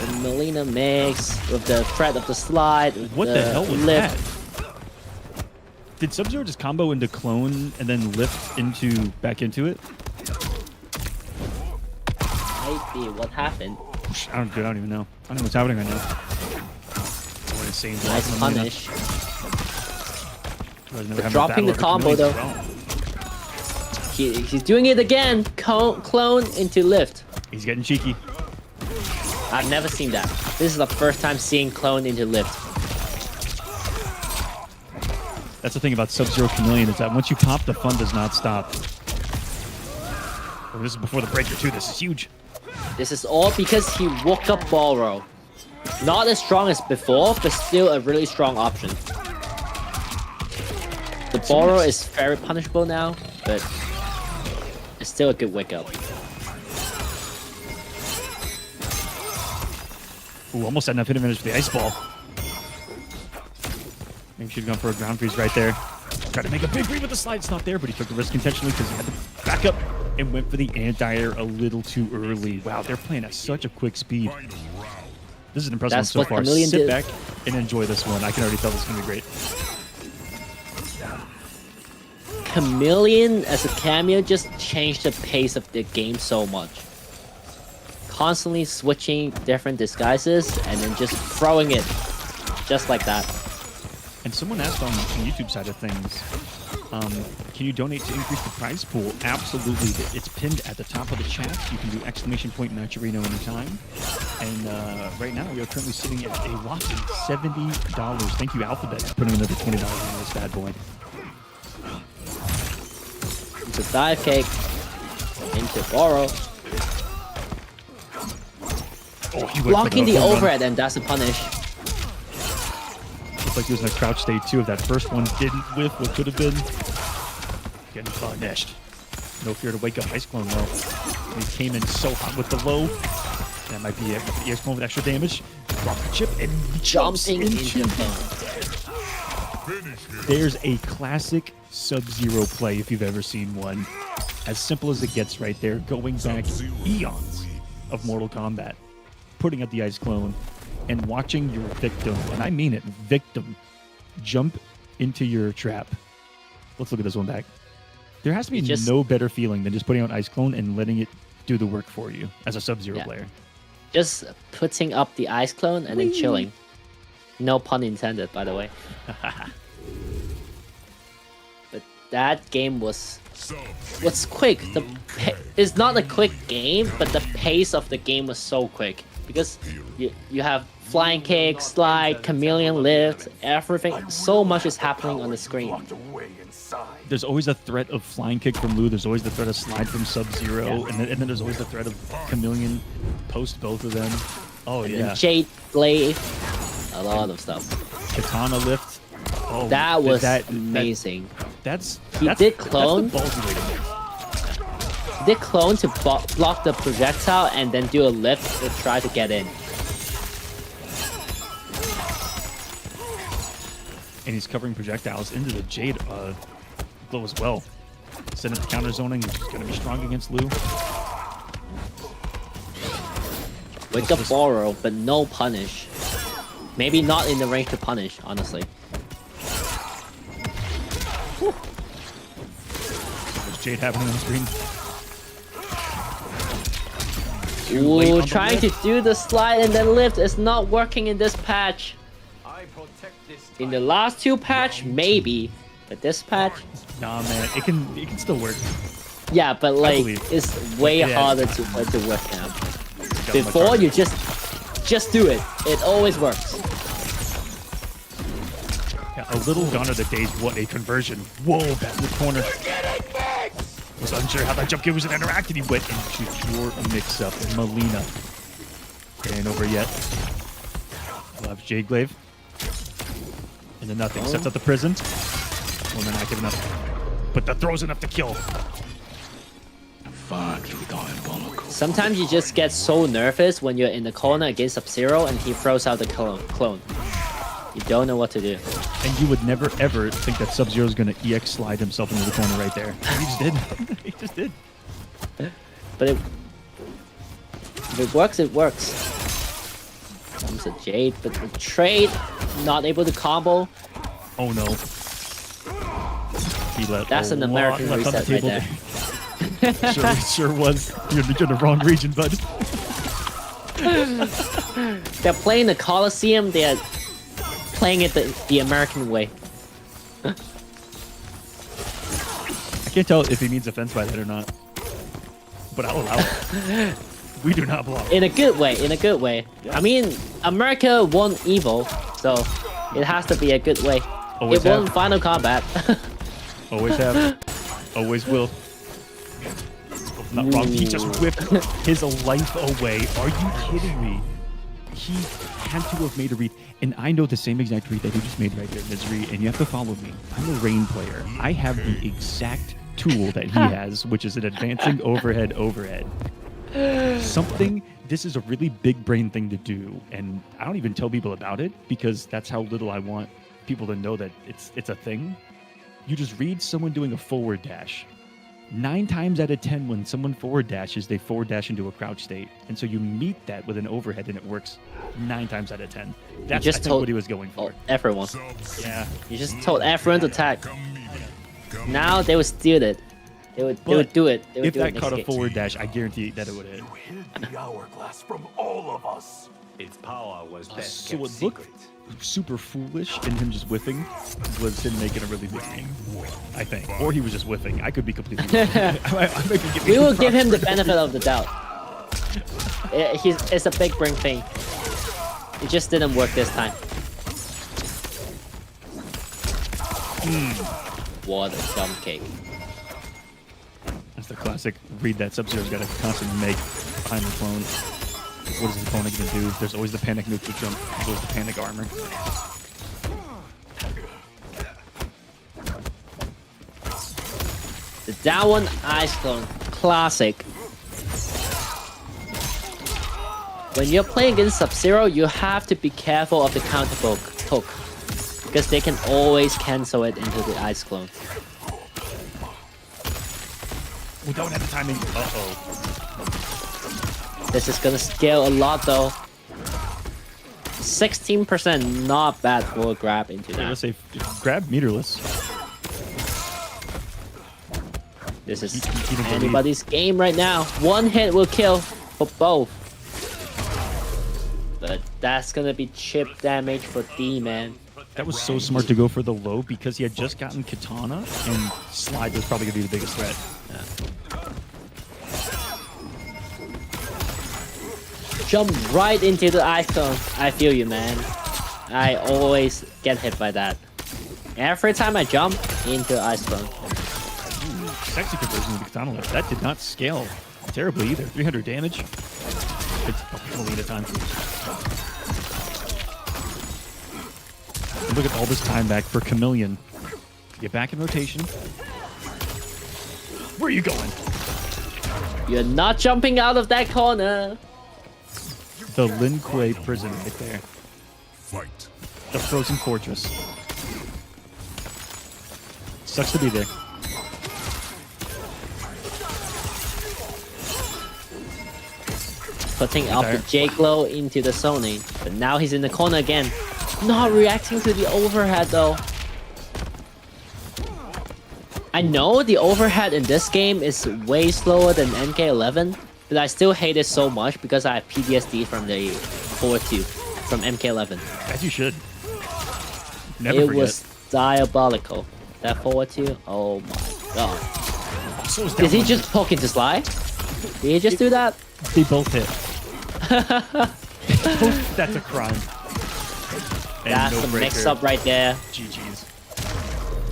the Melina mix, with the threat of the slide, with What the hell was lift. that? Did Sub-Zero just combo into clone and then lift back into it? Maybe what happened? I don't even know. I don't know what's happening right now. What insane Nice from Melina. punish. Never having a Dropping the battle over combo Chameleon though. as well. He's doing it again. Clone into lift. He's getting cheeky. I've never seen that. This is the first time seeing clone into lift. That's the thing about Sub-Zero Chameleon, is that once you pop, the fun does not stop. Oh, this is before the breaker too. This is huge. This is all because he woke up ball roll. Not as strong as before, but still a really strong option. The ball roll is very punishable now, but it's still a good wake up. Ooh, almost had enough hit advantage for the ice ball. Maybe should have gone for a ground freeze right there. Tried to make a big read with the slide. It's not there, but he took the risk intentionally because he had to back up and went for the anti-air a little too early. Wow, they're playing at such a quick speed. This is an impressive one That's so what far. Chameleon Sit did. back and enjoy this one. I can already tell this is going to be great. Chameleon as a cameo just changed the pace of the game so much. Constantly switching different disguises and then just throwing it just like that. And someone asked on the YouTube side of things, can you donate to increase the prize pool? Absolutely. It's pinned at the top of the chat. You can do exclamation point match arena anytime. And right now we are currently sitting at a whopping $70. Thank you, Alphabet, for putting another $20 into this bad boy. Into dive kick. Into borrow. Oh, he went for Blocking the home run. overhead, and that's a punish. Looks like he was in a crouch state too. If that first one didn't whiff, what could have been getting punished. No fear to wake up Ice Clone though. He came in so hot with the low. That might be it. With the Ice Clone with extra damage. Drop the chip and jumps Jumping into. into him. There's a classic Sub-Zero play if you've ever seen one. As simple as it gets right there. Going back eons of Mortal Kombat. Putting up the Ice Clone and watching your victim, and I mean it, victim, jump into your trap. Let's look at this one back. There has to be no better feeling than just putting out Ice Clone and letting it do the work for you as a Sub-Zero player. Just putting up the ice clone and then chilling. No pun intended, by the way. But that game was quick. It's not a quick game, but the pace of the game was so quick because you have flying kick, slide, chameleon lift, everything. So much is happening on the screen. There's always a threat of flying kick from Lou. There's always the threat of slide from Sub-Zero, and then there's always the threat of chameleon post both of them. Oh And yeah, then Jade blade, a lot of stuff. katana lift. Oh, That was amazing. That's did clone. That's the ballsy way to move. They clone to block the projectile and then do a lift to try to get in. And he's covering projectiles into the Jade glow as well. Setting up the counter zoning, which is going to be strong against Lou. With the borrow, but no punish. Maybe not in the range to punish, honestly. What's Jade happening on the screen? Ooh, trying to do the slide and then lift is not working in this patch. I protect this In the last 2 patch, maybe. But this patch, Nah, man, it can still work. yeah, but like believe. it's way Yeah, harder it's to work now. Got much Before harder. you just do it. It always works. Yeah, a little gone are the days. What a conversion! Whoa, back in the corner. Was unsure how that jump kick was gonna interact, and he went into pure mix-up. Melina. It ain't over yet. We'll have Jade Glaive. Into nothing. Sets up the prison. Well, they're not giving up. But the throw's enough to kill. Sometimes you just get so nervous when you're in the corner against Sub-Zero and he throws out the clone. You don't know what to do. And you would never ever think that Sub-Zero's gonna EX slide himself into the corner right there. He just did. He just did. But if it works, it works. Comes a Jade, but the trade, not able to combo. Oh no. He let That's a an lot American left on the reset right table there. sure was. You're in the wrong region, bud. They're playing the Colosseum, they're playing it the American way. I can't tell if he means offense by that or not. But I'll allow it. We do not block. In a good way, in a good way. I mean, America won Evo, so it has to be a good way. Always it won have. Final Combat. Always have. Always will. Not wrong. He just whipped his life away. Are you kidding me? He had to have made a read. And I know the same exact read that he just made right there, Misery. And you have to follow me. I'm a Rain player. I have the exact tool that he has, which is an advancing overhead. This is a really big brain thing to do. And I don't even tell people about it because that's how little I want people to know that it's a thing. You just read someone doing a forward dash. 9 times out of 10, when someone forward dashes, they forward dash into a crouch state. And so you meet that with an overhead and it works 9 times out of 10. That's just I think told- what he was going for. Everyone. Yeah. You just told everyone to attack. Now they would steal it. They would do it. They would If do it that next caught a game. forward dash, I guarantee that it would hit. hid the hourglass from all of us. Its power was best So kept it looked secret. super foolish in him just whiffing was him making a really big game, I think. Or he was just whiffing. I could be completely wrong. I might be giving We will him give him the props. benefit of the doubt. It's a big brain thing. It just didn't work this time. What a jump kick. That's the classic read that Sub-Zero's got to constantly make behind the clone. What is his opponent going to do? There's always the panic nuke to jump. There's always the panic armor. The down one ice clone. Classic. When you're playing against Sub-Zero, you have to be careful of the counter poke. Because they can always cancel it into the ice clone. We don't have the timing. Uh-oh. This is gonna scale a lot though. 16%, not bad for a grab into Yeah, let's that. say grab meterless. This is He didn't believe. anybody's game right now. One hit will kill for both. But that's gonna be chip damage for D, man. That was so smart to go for the low because he had just gotten Katana and Slide was probably going to be the biggest threat. Jump right into the ice clone. I feel you, man. I always get hit by that. Every time I jump into the ice clone. Sexy conversion with the Katana lift. That did not scale terribly either. 300 damage. It's Melina time. And look at all this time back for Chameleon. Get back in rotation. Where are you going? You're not jumping out of that corner. The Lin Kuei prison right there. Fight. The frozen fortress. Sucks to be there. Putting up the J-Glow into the zoning. But now he's in the corner again. not reacting to the overhead though. I know the overhead in this game is way slower than MK11, but I still hate it so much because I have PTSD from the forward 2 from MK11. As you should. Never It forget. was diabolical. That forward 2, oh my god. So is Did down he one. just poke into Sly? Did he just do that? They both hit. That's a crime. And That's no the breaker. mix-up right there. GG's.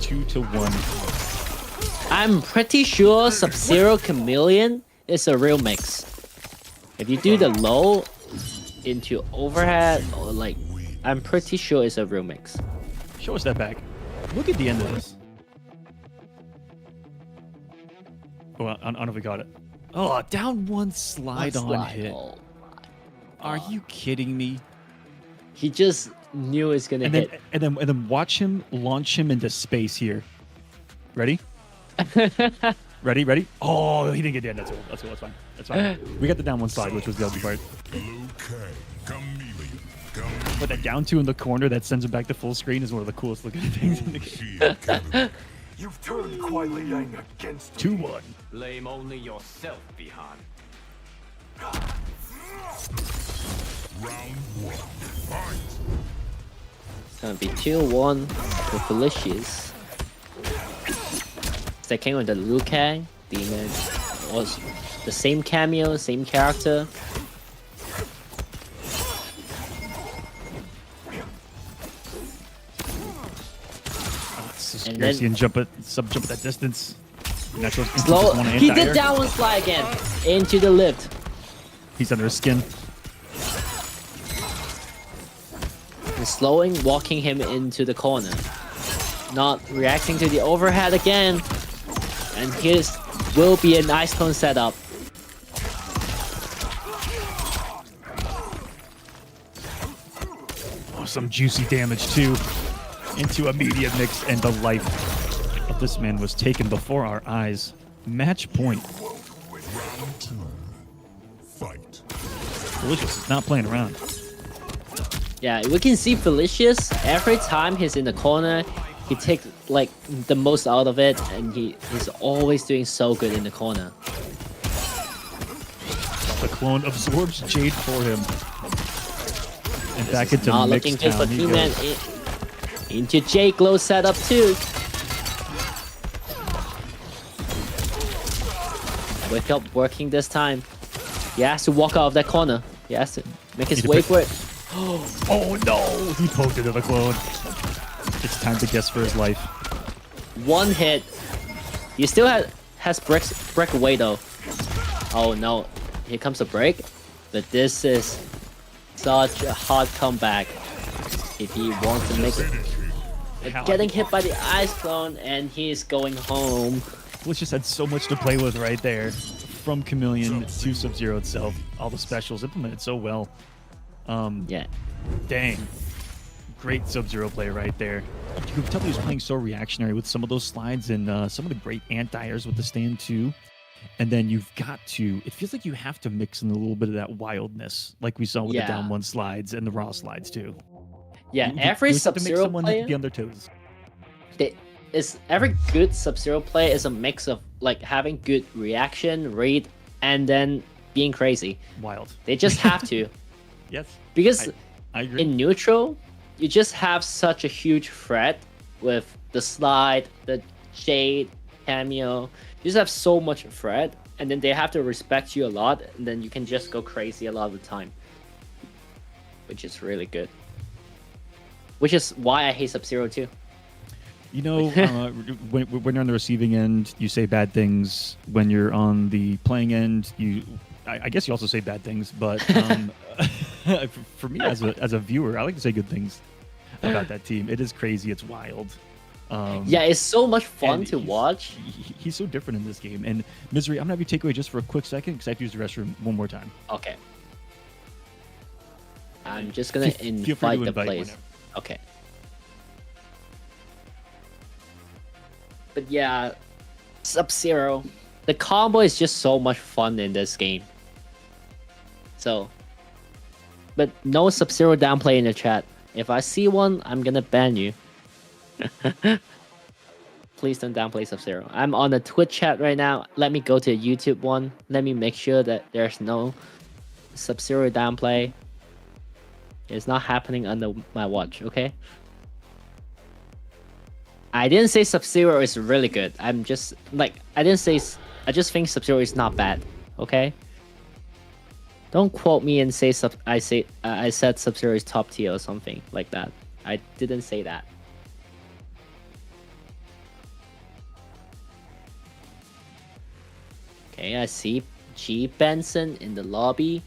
2-1. I'm pretty sure Sub-Zero Chameleon is a real mix. If you do the low into overhead, or like, I'm pretty sure it's a real mix. Show us that back. Look at the end of this. Oh, I don't know if we got it. Oh, down one slide on hit. Oh. Are you kidding me? He just knew it's gonna And hit. then watch him launch him into space here. Ready? Ready? Oh, he didn't get the end. That's cool. That's fine. That's fine. We got the down one slide, which was the ugly part. But that down 2 in the corner that sends him back to full screen is one of the coolest looking things in the game. You've turned Kuai Liang against 2-1. Blame only yourself, Bihan. Round 1. Fight. It's gonna be 2-1 for Felicius. Second with the Liu Kang, Demon was the same cameo, same character. And then Garcia jump at that distance. Natural slow. He did that one slide again into the lift. He's under his skin. And slowing, walking him into the corner. Not reacting to the overhead again. And here's will be a nice clone setup. Oh, some juicy damage too. Into a medium mix, and the life of this man was taken before our eyes. Match point. Round 2. Fight. Delicious is not playing around. Yeah, we can see Felicius every time he's in the corner. He takes like the most out of it, and he's always doing so good in the corner. The clone absorbs Jade for him. And back into Not mixed looking good for town he T-Man. goes. Into J Glow setup too. Wake up working this time. He has to walk out of that corner. He has to make his Need to way pick- for it. Oh no! He poked into the clone. It's time to guess for his life. One hit. He still has break away though. Oh no. Here comes a break. But this is such a hard comeback. If he wants to make it. How- Getting hit by the ice clone and he's going home. Delicious had so much to play with right there. From Chameleon to Sub-Zero itself. All the specials implemented so well. Yeah. Dang. Great Sub-Zero play right there. You could tell he was playing so reactionary with some of those slides and some of the great anti-airs with the stand too. And then you've got to, it feels like you have to mix in a little bit of that wildness, like we saw with the Yeah. down one slides and the raw slides too. Yeah, You every always have to make Sub-Zero someone player be on their toes. every good Sub-Zero play is a mix of like having good reaction, read, and then being crazy. Wild. They just have to. Yes. Because I agree. in neutral, you just have such a huge threat with the slide, the shade, cameo. You just have so much threat, and then they have to respect you a lot, and then you can just go crazy a lot of the time. Which is really good. Which is why I hate Sub-Zero too. You know, when you're on the receiving end, you say bad things. When you're on the playing end, I guess you also say bad things. But for me, as a viewer, I like to say good things about that team. It is crazy. It's wild. Yeah, it's so much fun and to watch. He's so different in this game. And Misery, I'm gonna have you take away just for a quick second because I have to use the restroom one more time. Okay. I'm just gonna Feel free to invite the invite players. whenever. Okay. But yeah, Sub-Zero. The combo is just so much fun in this game. So, but no Sub-Zero downplay in the chat. If I see one, I'm gonna ban you. Please don't downplay Sub-Zero. I'm on the Twitch chat right now. Let me go to the YouTube one. Let me make sure that there's no Sub-Zero downplay. It's not happening under my watch, okay? I didn't say Sub-Zero is really good. I'm just like I just think Sub-Zero is not bad, okay? Don't quote me and say I said Sub-Zero is top tier or something like that. I didn't say that. Okay, I see G Benson in the lobby.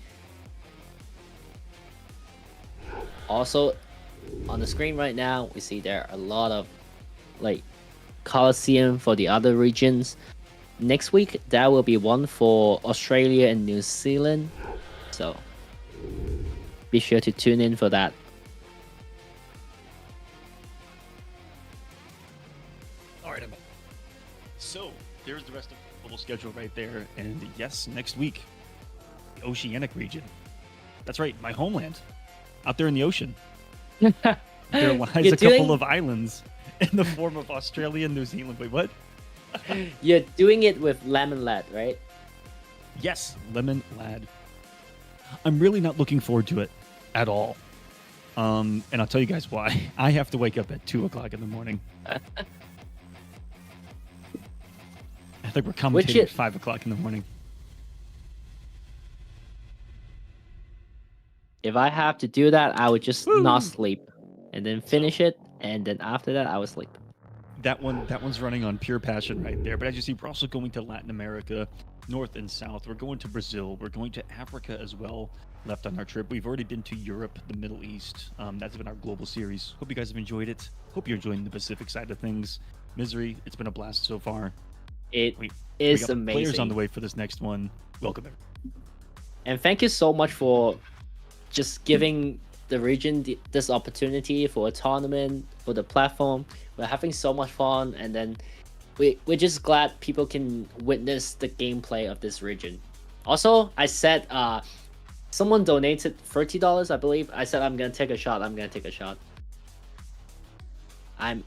Also, on the screen right now, we see there are a lot of like Colosseum for the other regions. Next week, there will be one for Australia and New Zealand. So, be sure to tune in for that. All right, so there's the rest of the global schedule right there. And yes, next week, the Oceanic region. That's right, my homeland, out there in the ocean. There lies a couple of islands in the form of Australia and New Zealand. Wait, what? You're doing it with Lemon Lad, right? Yes, Lemon Lad. I'm really not looking forward to it at all. And I'll tell you guys why. I have to wake up at 2 o'clock in the morning. I think we're commentating at 5 o'clock in the morning. If I have to do that, I would just not sleep and then finish it, and then after that, I would sleep. That one's running on pure passion right there. But as you see, we're also going to Latin America, North and South. We're going to Brazil. We're going to Africa as well, left on our trip. We've already been to Europe, the Middle East. That's been our global series. Hope you guys have enjoyed it. Hope you're enjoying the Pacific side of things. Misery, it's been a blast so far. It we is got amazing. Players on the way for this next one. Welcome, everyone. And thank you so much for just giving the region this opportunity for a tournament, for the platform. We're having so much fun, and then we're just glad people can witness the gameplay of this region. Also, I said someone donated $30, I believe. I said I'm gonna take a shot. I'm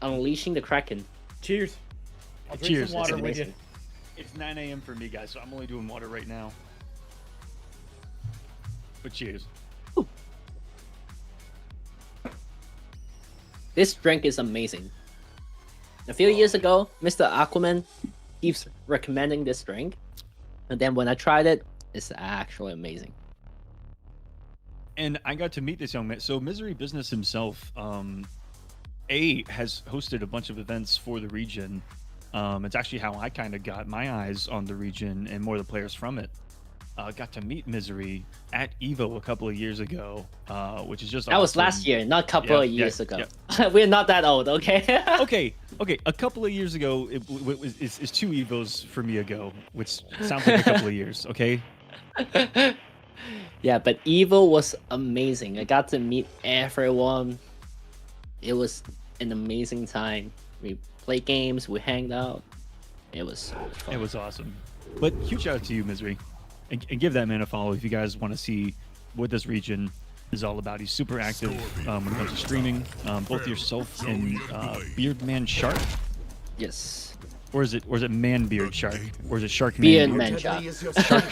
unleashing the Kraken. Cheers. I'll drink Cheers. some water It's with you. amazing. It's 9 a.m. for me, guys, so I'm only doing water right now. But cheers. This drink is amazing. A few years ago, Mr. Aquaman keeps recommending this drink, and then when I tried it, it's actually amazing. And I got to meet this young man. So Misery Business himself, has hosted a bunch of events for the region. It's actually how I kind of got my eyes on the region and more of the players from it. Got to meet Misery at EVO a couple of years ago, which is just That was awesome. last year, not a couple of years ago. Yeah. We're not that old, okay? Okay. A couple of years ago, it's 2 EVOs for me ago, which sounds like a couple of years, okay? Yeah, but EVO was amazing. I got to meet everyone. It was an amazing time. We played games, we hanged out. It was so much fun. It was awesome. But huge shout out to you, Misery. And give that man a follow if you guys want to see what this region is all about. He's super active when it comes to streaming. Both yourself and Beardman Shark, Yes. or is it Man Beard Shark, or is it Shark Beard Man Man Shark.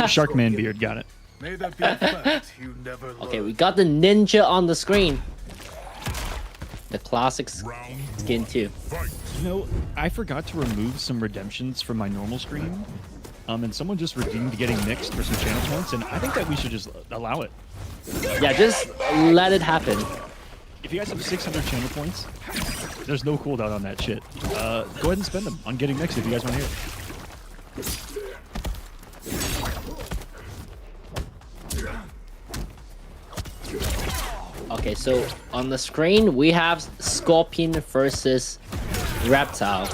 Shark Man Beard? Got it. May that be a fact you never learned. Okay, we got the ninja on the screen. The classic Round skin too. fight. You know, I forgot to remove some redemptions from my normal screen. And someone just redeemed getting mixed for some channel points, and I think that we should just allow it. Yeah, just let it happen. If you guys have 600 channel points, there's no cooldown on that shit. Go ahead and spend them on getting mixed if you guys want to hear it. Okay, so on the screen we have Scorpion versus Reptile.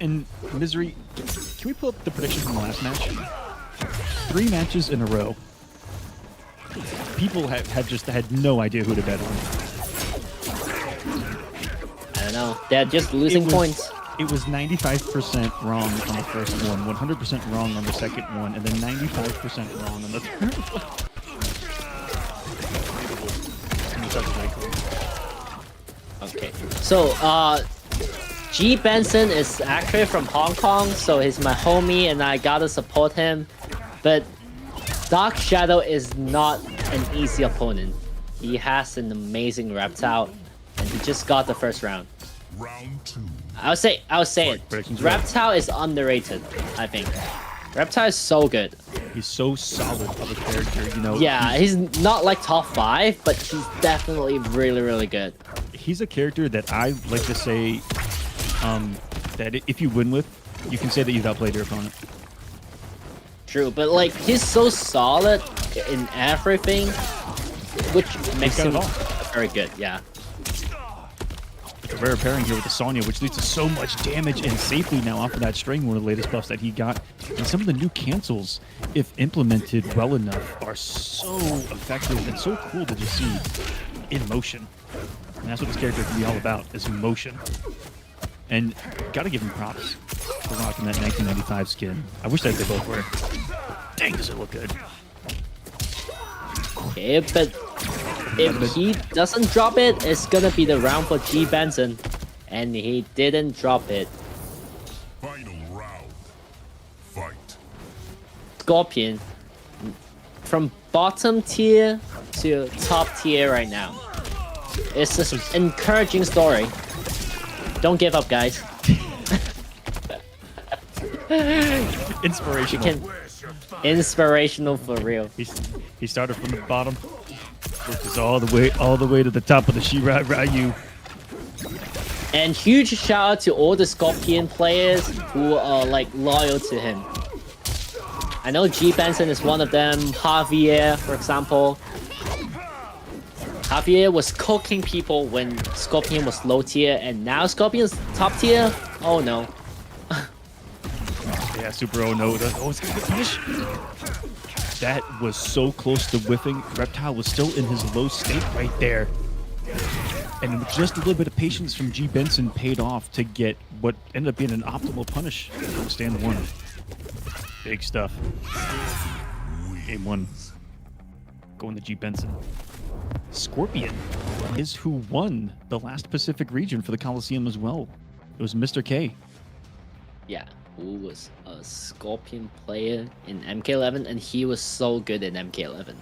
And Misery, can we pull up the prediction from the last match? 3 matches in a row. People have just had no idea who to bet on. I don't know. They're just losing points. It was 95% wrong on the first one, 100% wrong on the second one, and then 95% wrong on the third one. Reptile's way cool. Okay. So, G Benson is actually from Hong Kong, so he's my homie and I gotta support him. But Dark Shadow is not an easy opponent. He has an amazing reptile, and he just got the first round. Round 2. I'll say it. Predictions right. Reptile is underrated, I think. Reptile is so good. He's so solid of a character, you know. Yeah, he's not like top 5, but he's definitely really, really good. He's a character that I like to say that if you win with, you can say that you've outplayed your opponent. True, but like he's so solid in everything, which makes got him it all. very good. Yeah. It's a rare pairing here with the Sonya, which leads to so much damage and safely now off of that string, one of the latest buffs that he got. And some of the new cancels, if implemented well enough, are so effective and so cool to just see in motion. And that's what this character can be all about, is motion. And gotta give him props for rocking that 1995 skin. I wish that they both were. Dang, does it look good. Okay, but if he doesn't drop it, it's gonna be the round for G Benson, and he didn't drop it. Final round. Fight. Scorpion, from bottom tier to top tier right now. It's an encouraging story. Don't give up, guys. Inspirational. Inspirational for real. He started from the bottom, worked all the way to the top of the Shirai Ryu. And huge shout out to all the Scorpion players who are like loyal to him. I know G Benson is one of them. Javier, for example. Javier was cooking people when Scorpion was low tier, and now Scorpion's top tier? Oh no. Yeah, Super Oh no. Oh, it's gonna get punished. That was so close to whiffing. Reptile was still in his low state right there. And just a little bit of patience from G Benson paid off to get what ended up being an optimal punish from stand 1. Big stuff. Game 1. Going to G Benson. Scorpion is who won the last Pacific region for the Coliseum as well. It was Mr. K. Yeah, who was a Scorpion player in MK11, and he was so good in MK11.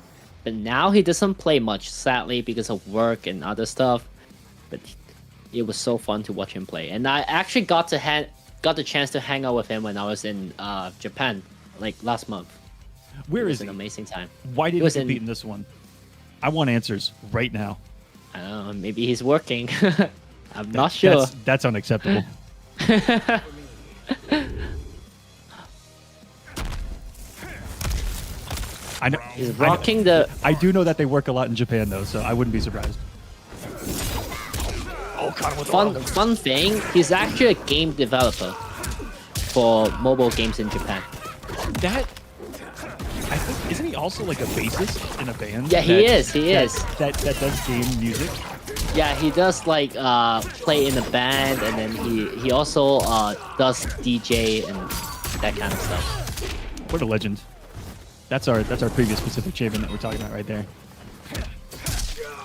But now he doesn't play much, sadly, because of work and other stuff. But it was so fun to watch him play, and I actually got the chance to hang out with him when I was in Japan, like last month. Where is an he? amazing time. Why did He he was compete in- in this one? I want answers right now. I don't know, maybe he's working. I'm not sure. That's unacceptable. I know. He's rocking the. I do know that they work a lot in Japan though, so I wouldn't be surprised. Oh, caught him with the Fun thing, he's actually a game developer for mobile games in Japan. That. I think, isn't he also like a bassist in a band? Yeah, he is. That does game music. Yeah, he does like play in a band, and then he also does DJ and that kind of stuff. What a legend. That's our previous Pacific champion that we're talking about right there.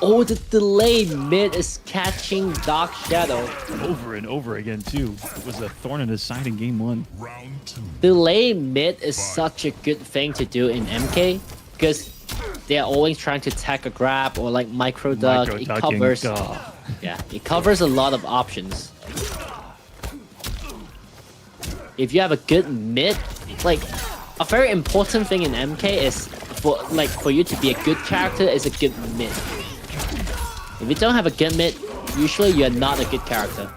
Oh, the delay mid is catching Dark Shadow. Over and over again too. It was a thorn in his side in game 1. Round 2. Delay mid is such a good thing to do in MK because they're always trying to tag a grab or like micro duck. It covers, yeah, it covers a lot of options. If you have a good mid, like a very important thing in MK is for you to be a good character is a good mid. If you don't have a good mid, usually you're not a good character.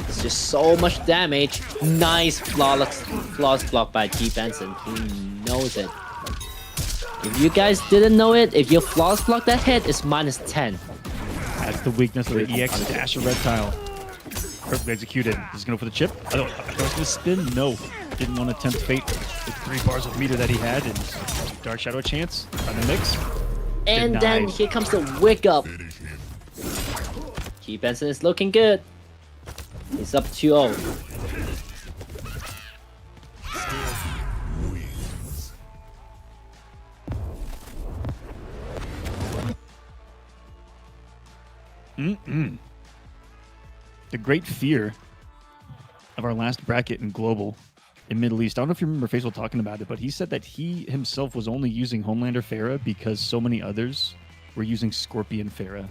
It's just so much damage. Nice flawless block by G Benson. He knows it. If you guys didn't know it, if your flawless block that hit is -10. That's the weakness of the EX dash of Reptile. Perfectly executed. He's going for the chip. I thought he was going to spin. No. Didn't want to tempt fate with 3 bars of meter that he had. And Dark Shadow a chance on the mix. And Denied. then here comes the wake up. Finish him. G Benson is looking good. He's up 2-0. The great fear of our last bracket in Global in Middle East. I don't know if you remember Faisal talking about it, but he said that he himself was only using Homelander Pharah because so many others were using Scorpion Pharah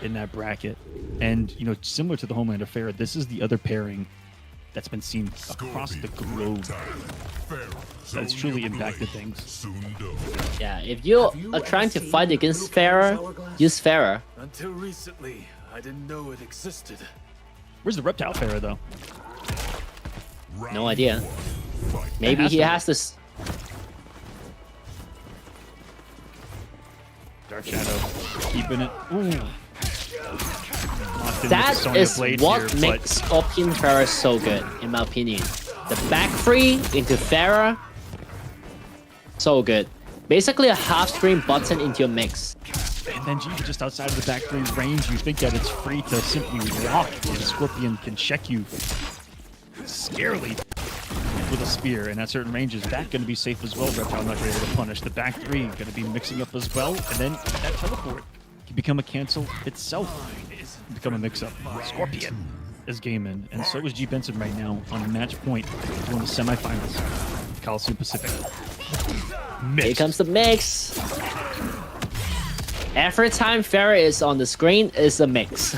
in that bracket. And, you know, similar to the Homelander Pharah, this is the other pairing that's been seen across the globe that's truly impacted things. Yeah, if you are trying to fight against Pharah, use Pharah. Until recently, I didn't know it existed. Where's the Reptile Pharah, though? No idea. Fight. Maybe has he to has be. this. Dark Shadow keeping it. Ooh. Locked in with the That Sonya is Blade what here, makes Scorpion Pharah so good, in my opinion. The back three into Pharah, so good. Basically a half-screen button into your mix. And then G just outside of the back three range, you think that it's free to simply walk, and Scorpion can check you scarily with a spear, and at certain ranges, that going to be safe as well. Reptile not able to punish. The back three going to be mixing up as well, and then that teleport can become a cancel itself, become a mix-up. Scorpion is gaming, and so is G Benson right now on match point during the semifinals of Coliseum Pacific. Mixed. Here comes the mix. Every time Pharah is on the screen is a mix.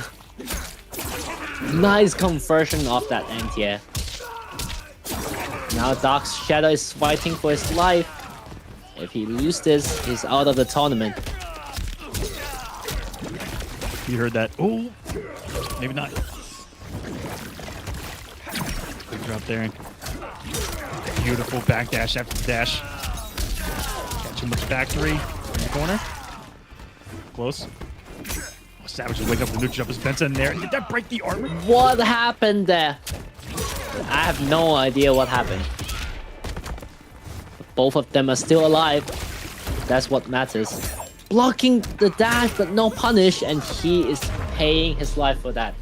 Nice conversion of that anti-air. Now Dark Shadow is fighting for his life. If he loses this, he's out of the tournament. You heard that? Oh, maybe not. Big drop there. Beautiful back dash after the dash. Got too much back three in the corner. Close. Oh, Savage will wake up with neutral jump as Benson there. Did that break the armor? What happened there? I have no idea what happened. Both of them are still alive. That's what matters. Blocking the dash but no punish, and he is paying his life for that.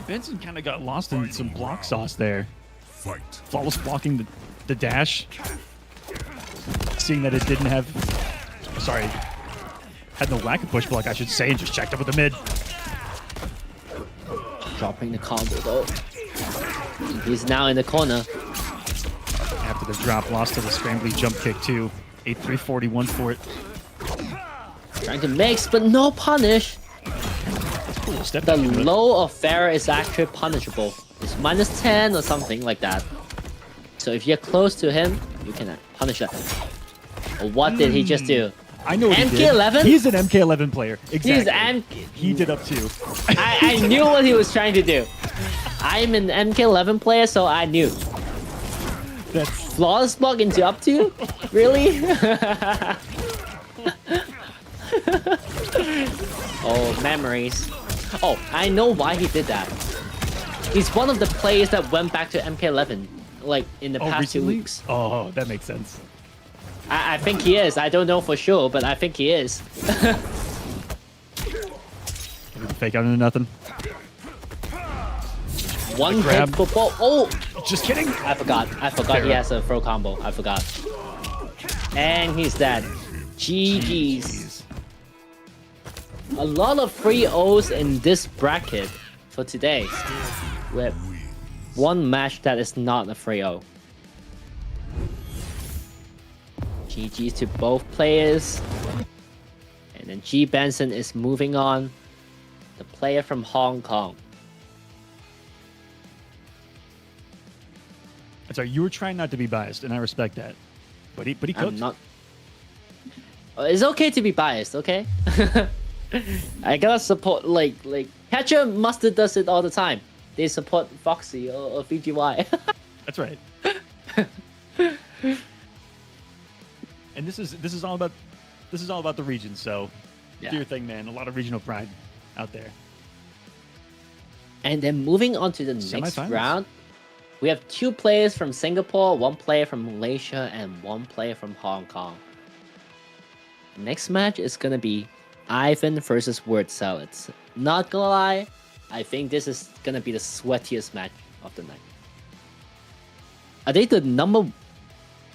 Benson kind of got lost in some block sauce there. Fight. Flawless blocking the dash. Seeing that it didn't have... Sorry. Had no lack of push block, I should say, and just checked up with the mid. Dropping the combo though. He's now in the corner. After the drop, lost to the scrambly jump kick too. 8-3-41 for it. Trying to mix, but no punish. Cool. Step The back into it. low of Pharah is actually punishable. It's -10 or something like that. So if you're close to him, you can punish that. What did he just do? I know what he did. MK11? He's an MK11 player. Exactly. He's MK. He did up too. I knew what he was trying to do. I'm an MK11 player, so I knew. That's Flawless block into up to? Really? Oh, memories. Oh, I know why he did that. He's one of the players that went back to MK11, like in the past 2 recently? weeks. Oh, that makes sense. I think he is. I don't know for sure, but I think he is. Fake out into nothing. One grab. hit football. Oh, Just kidding. I forgot. He has a throw combo. I forgot. And he's dead. GG's. A lot of free O's in this bracket for today. With one match that is not a free O. GG's to both players. And then G Benson is moving on. The player from Hong Kong. Sorry, you were trying not to be biased, and I respect that. But he cooked. I'm not. It's okay to be biased, okay? I gotta support like Ketchup Mustard does it all the time. They support Foxy or VGY. That's right. And this is all about the region. So Yeah. do your thing, man. A lot of regional pride out there. And then moving on to the next Semi-finals. round, we have 2 players from Singapore, 1 player from Malaysia, and 1 player from Hong Kong. The next match is gonna be Ivan versus Word Salads. Not gonna lie, I think this is gonna be the sweatiest match of the night. Are they the number...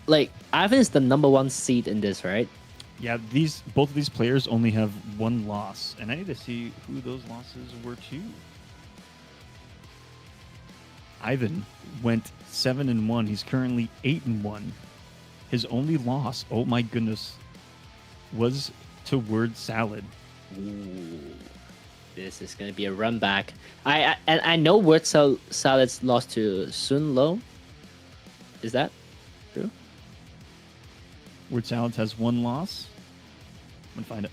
Like, Ivan is the number 1 seed in this, right? Yeah, both of these players only have one loss, and I need to see who those losses were to. Ivan went 7-1. He's currently 8-1. His only loss, oh my goodness, was to Word Salad. Ooh, this is gonna be a run back. I know Word Salad's lost to Sun Lo. Is that true? Word Salad has one loss. I'm gonna find it.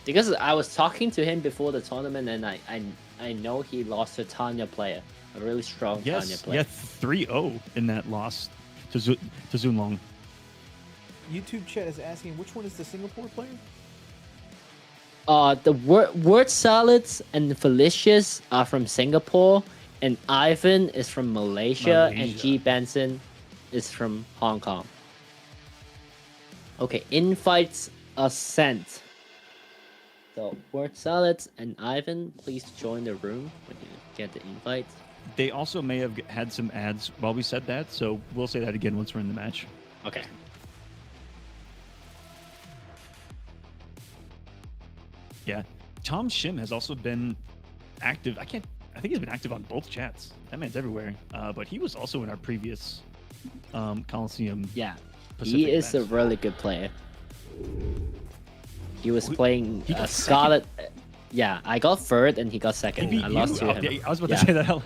Because I was talking to him before the tournament, and I know he lost to Tanya player, a really strong Tanya player. Yeah, 3-0 in that loss to Zunlong. YouTube chat is asking which one is the Singapore player? The Word Salads and Felicious are from Singapore, and Ivan is from Malaysia, and G Benson is from Hong Kong. Okay, invites are sent. So Word Salads and Ivan, please join the room when you get the invite. They also may have had some ads while we said that, so we'll say that again once we're in the match. Okay. Yeah. Tom Shim has also been active. I think he's been active on both chats. That man's everywhere. But he was also in our previous Coliseum. Yeah. Pacific He is a match. really good player. He was playing he got Scarlet. Yeah, I got third and he got second. He beat I lost you? to him. Yeah, I was about to say that.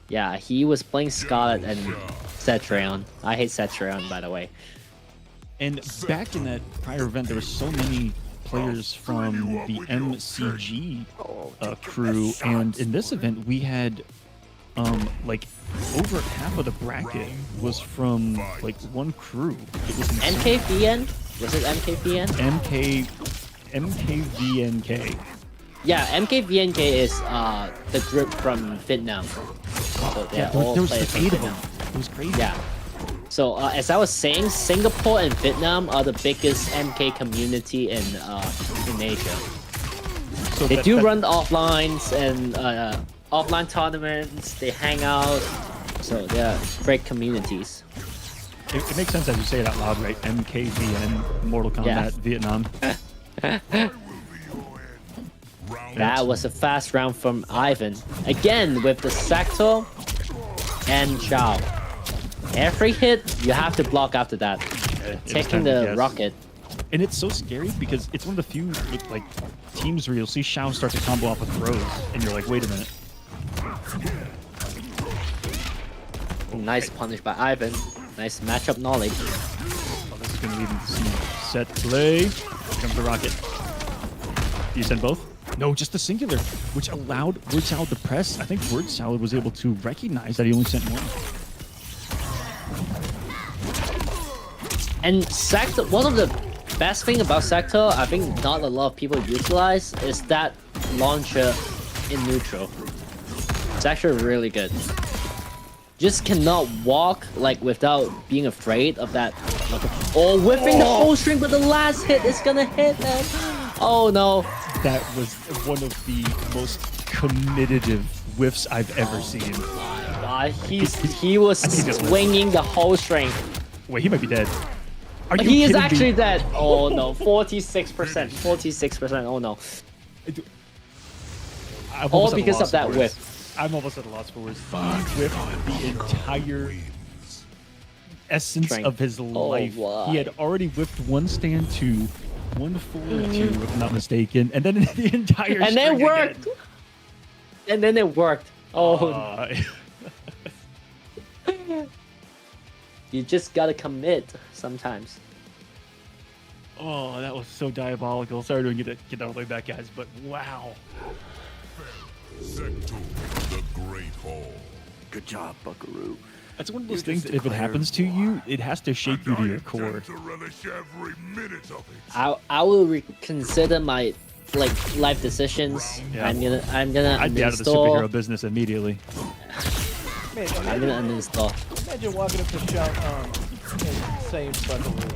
Yeah, he was playing Scarlet and Cetrion. I hate Cetrion, by the way. And back in that prior event, there were so many players from the MCG crew, and in this event, we had like over half of the bracket was from like one crew. It was MKVN? Was it MKVN? MKVNK. Yeah, MKVNK is the group from Vietnam. So they're all there was players like from 8 of them. Vietnam. It was crazy. Yeah. So as I was saying, Singapore and Vietnam are the biggest MK community in Asia. So They do run offlines and offline tournaments. They hang out. So they're great communities. It makes sense as you say it out loud, right? MKVN, Mortal Kombat, Yeah. Vietnam. That was a fast round from Ivan. Again with the Sector and Zhao. Every hit, you have to block after that. Taking the rocket. And it's so scary because it's one of the few like teams where you'll see Shao start to combo off with throws, and you're like, wait a minute. Nice punish by Ivan. Nice matchup knowledge. Oh, this is going to lead into some set play. Here comes the rocket. Do you send both? No, just the singular, which allowed Word Salad to press. I think Word Salad was able to recognize that he only sent one. And Sector, one of the best thing about Sector, I think not a lot of people utilize, is that launcher in neutral. It's actually really good. Just cannot walk like without being afraid of that. Oh, whiffing the whole string, but the last hit is gonna hit them. Oh no. That was one of the most committed whiffs I've ever seen. God, he was I think he just swinging the whole string. Wait, he might be dead. Are you He is kidding actually me? dead. Oh no, 46%, 46%. Oh no. I'm All almost at a because loss of that for words. whiff. I'm almost at a loss for words. He whiffed the entire essence Strength. of his life. why? He had already whiffed one stand 2, one forward 2, if I'm not mistaken, and then the entire And then it string worked. again. And then it worked. Oh, you just gotta commit sometimes. oh, that was so diabolical. Sorry to get that all the way back, guys, but wow. Sector, the Great Hall. Good job, Buckaroo. That's one of those You're things just that if it declared happens to you, it has to shake you to your I core. intend to relish every minute of it. I will reconsider my life decisions. Yeah. I'm gonna I'd be out of the uninstall. superhero business immediately. Man, I'm gonna uninstall. imagine walking up to Shout and saying Buckaroo.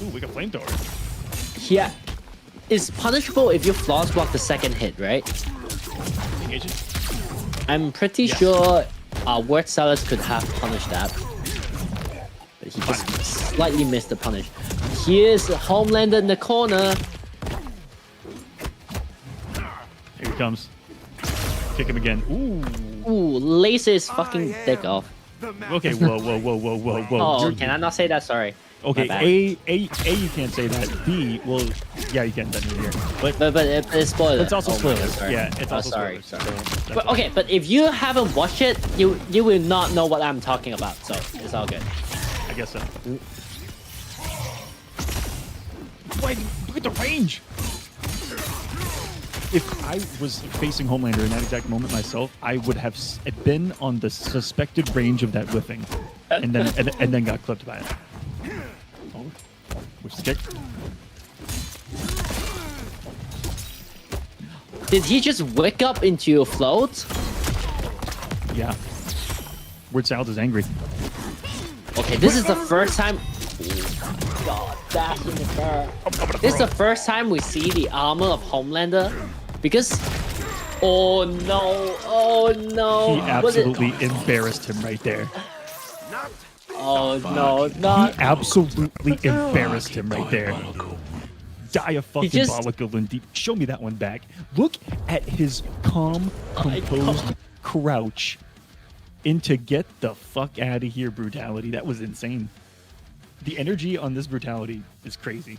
Ooh, we got flamethrower. Yeah, it's punishable if you floss block the second hit, right? Engage it. I'm pretty Yes. sure Word Salads could have punished that. But he just slightly missed the punish. Here's Homelander in the corner. Here he comes. Kick him again. Ooh. Ooh, lace his fucking dick off. Okay, whoa. Oh, You're- can I not say that? Sorry. Okay, My bad. A, you can't say that. B, well, yeah, you can. Then here, but But it's spoiler. it's also Oh, spoilers. sorry. Yeah, it's Oh, also sorry. spoilers. Sorry. So that's But okay, but if you haven't watched it, you will not know what I'm talking about. So it's all good. I guess so. Wait, look at the range. If I was facing Homelander in that exact moment myself, I would have been on the suspected range of that whiffing, and then got clipped by it. Oh, which the kick? Did he just wake up into your float? Yeah. Weird Salad is angry. Okay, this is the first time. God, dash in the car. This is the first time we see the armor of Homelander, because. Oh no! He Was it- absolutely embarrassed him right there. Oh no! Not. He absolutely embarrassed him right there. Diabolical indeed. Show me that one back. Look at his calm, composed crouch into get the fuck out of here brutality. That was insane. The energy on this brutality is crazy.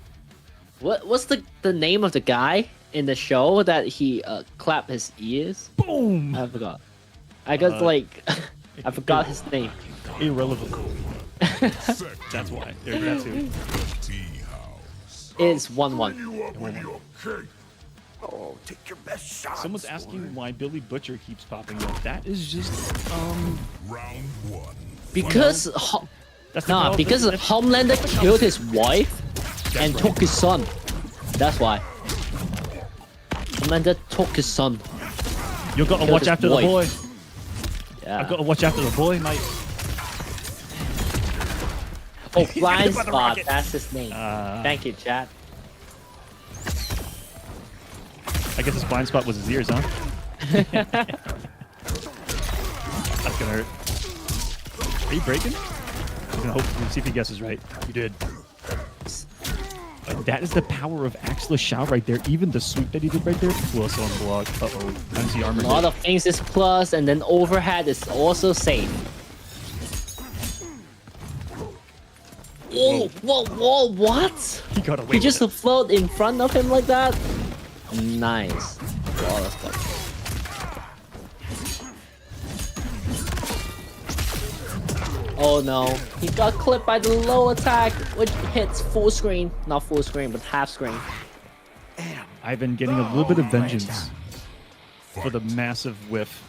What's the name of the guy in the show that he clapped his ears? Boom! I forgot. I got like I forgot his name. Irrelevant. That's why. That's who. Tea house. It's 1-1. You up with your cake. Oh, take your best shot. Someone's asking why Billy Butcher keeps popping up. That is just Round one. Because that's the nah, problem. because Homelander killed his wife and right. took his son. That's why. Homelander took his son. You gotta killed watch his after the wife. boy. Yeah. I gotta watch after the boy, mate. Oh, blind by the spot. rocket. That's his name. Thank you, chat. I guess his blind spot was his ears, huh? That's gonna hurt. Are you breaking? I'm gonna hope see if he guesses right. You did. That is the power of Axla Shao right there. Even the sweep that he did right there, plus on block. Uh-oh. Times the armor. A lot of things is plus, and then overhead is also safe. Oh, whoa, what? He got away He with just it. float in front of him like that? Nice. Flawless block. Oh no, he got clipped by the low attack, which hits full screen. Not full screen, but half screen. I've been getting a little bit of vengeance for the massive whiff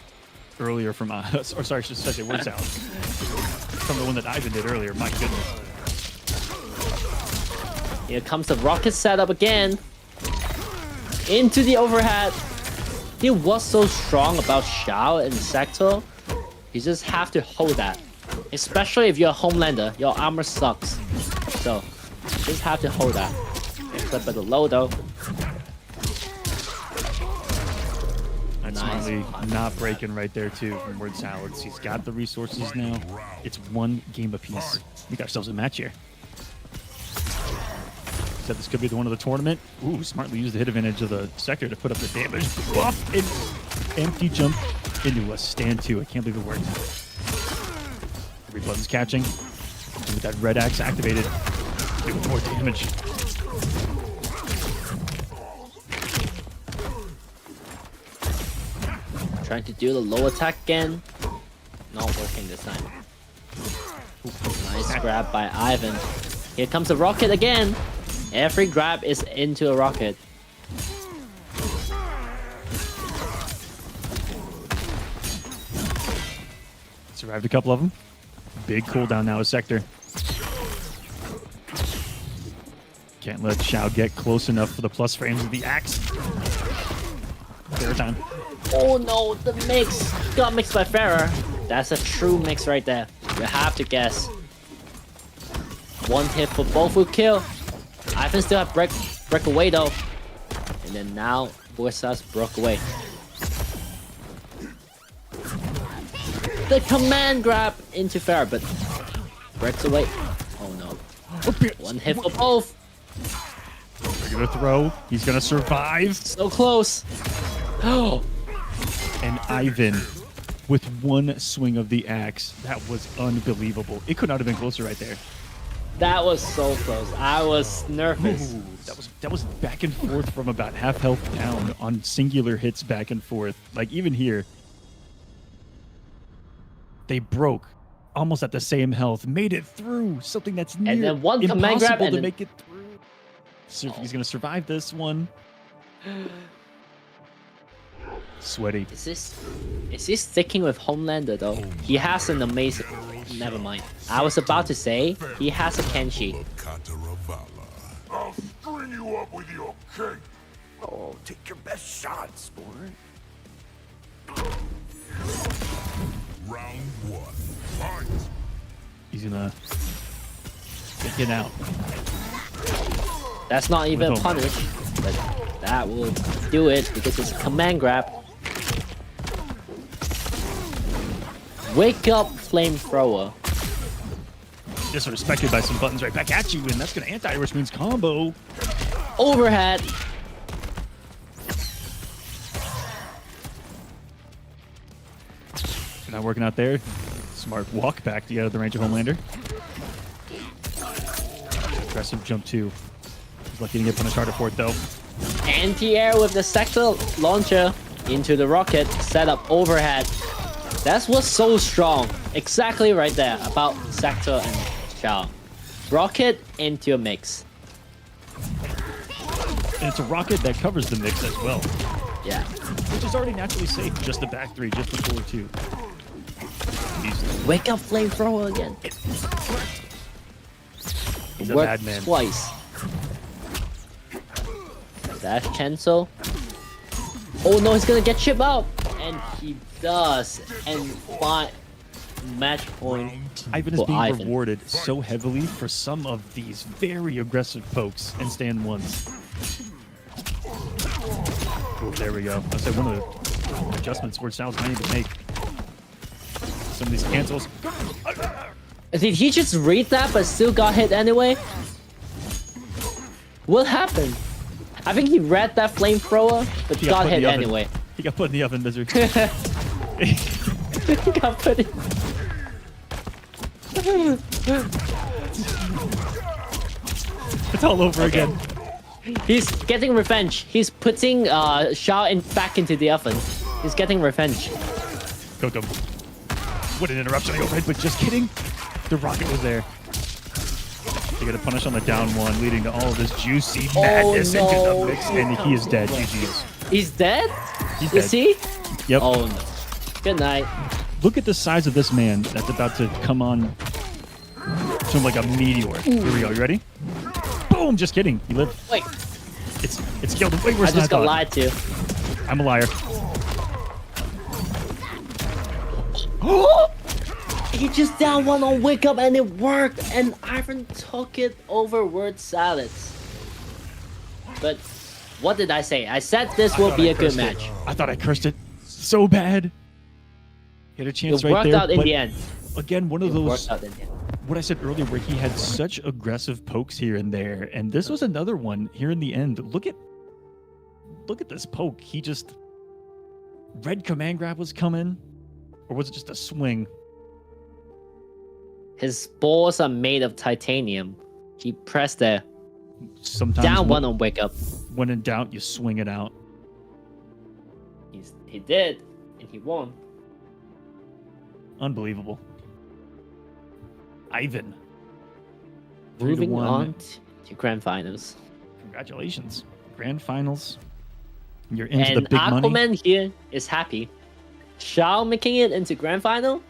earlier from us. Or sorry, I should say word salad. From the one that Ivan did earlier. My goodness. Here comes the rocket setup again. Into the overhead. He was so strong about Shao and Sector. You just have to hold that. Especially if you're a Homelander, your armor sucks. So, you just have to hold that. Clip at the low though. That's Nice. smartly not breaking right there too from Word Salads. He's got the resources now. It's one game apiece. We got ourselves a match here. Said this could be the one of the tournament. Ooh, smartly used the hit advantage of the sector to put up the damage. Buff and empty jump into a stand two. I can't believe it worked. Every button's catching. And with that red axe activated, doing more damage. Trying to do the low attack again. Not working this time. Nice grab by Ivan. Here comes the rocket again. Every grab is into a rocket. Survived a couple of them. Big cooldown now is Sector. Can't let Shao get close enough for the plus frames of the axe. Fair time. Oh no, the mix got mixed by Farah. That's a true mix right there. You have to guess. One hit for both will kill. Ivan still have break away though. And then now Borsas broke away. The command grab into Farah, but Breaks away. Oh no. One hit for both. They're gonna throw. He's gonna survive. So close. Oh. And Ivan, with one swing of the axe, that was unbelievable. It could not have been closer right there. That was so close. I was nervous. Ooh, that was back and forth from about half health down on singular hits back and forth. Like even here, they broke almost at the same health, made it through something that's near And then one command impossible grab and to then- make it through. See if he's gonna survive this one. Sweaty. Is he sticking with Homelander though? He has an amazing. Never mind. I was about to say he has a Kenshi. I'll string you up with your cape. Oh, take your best shot, sport. Round 1. Fight. He's gonna get out. That's not even a With punish, but that will do it because it's a command grab. Wake up, flamethrower. Disrespected by some buttons right back at you, and that's gonna anti-Irish means combo. Overhead. Not working out there. Smart walk back to get out of the range of Homelander. Aggressive jump too. He's lucky to get punished harder for it though. Anti-air with the sector launcher into the rocket. Set up overhead. That was so strong. Exactly right there about Sector and Shao. Rocket into a mix. And it's a rocket that covers the mix as well, Yeah. which is already naturally safe. Just the back three, just the forward two. He's Wake up, flamethrower again. a Worked bad man. twice. Dash cancel. Oh no, he's gonna get chip out, and he does. And match point. Ivan is for being Ivan. rewarded so heavily for some of these very aggressive pokes and stand ones. Oh, there we go. I said one of the adjustments where sounds I need to make. Some of these cancels. Did he just read that but still got hit anyway? What happened? I think he read that flamethrower but He got put in hit the oven. anyway. He got put in the oven, Misery. He got put in. It's all over again. He's getting revenge. He's putting Shao back into the oven. He's getting revenge. Cook him. What an interruption. I overhead, but just kidding. The rocket was there. They get a punish on the down one, leading to all of this juicy madness into no. the mix, and he is dead. GG's. He's dead? He's Is dead. he? Yep. Oh no. Good night. Look at the size of this man that's about to come on to him like a meteor. Here we go. You ready? Boom! Just kidding. He lived. Wait, It's killed him way worse I than I just got thought. lied to. I'm a liar. He just down one on Wake Up and it worked, and Ivan took it over word salads. But what did I say? I said this will be a good match. I thought I cursed it so bad. He had a chance It right worked there. out in but the end. again, one of It those. worked out in the end. What I said earlier, where he had such aggressive pokes here and there, and this was another one here in the end. Look at this poke. He just red command grab was coming, or was it just a swing? His balls are made of titanium. He pressed there. Sometimes Down one on Wake Up. when in doubt, you swing it out. He did, and he won. Unbelievable. Ivan. 3-1. Moving on to grand finals. Congratulations. Grand finals. You're into And the big money. Aquaman here is happy. Shao making it into grand final.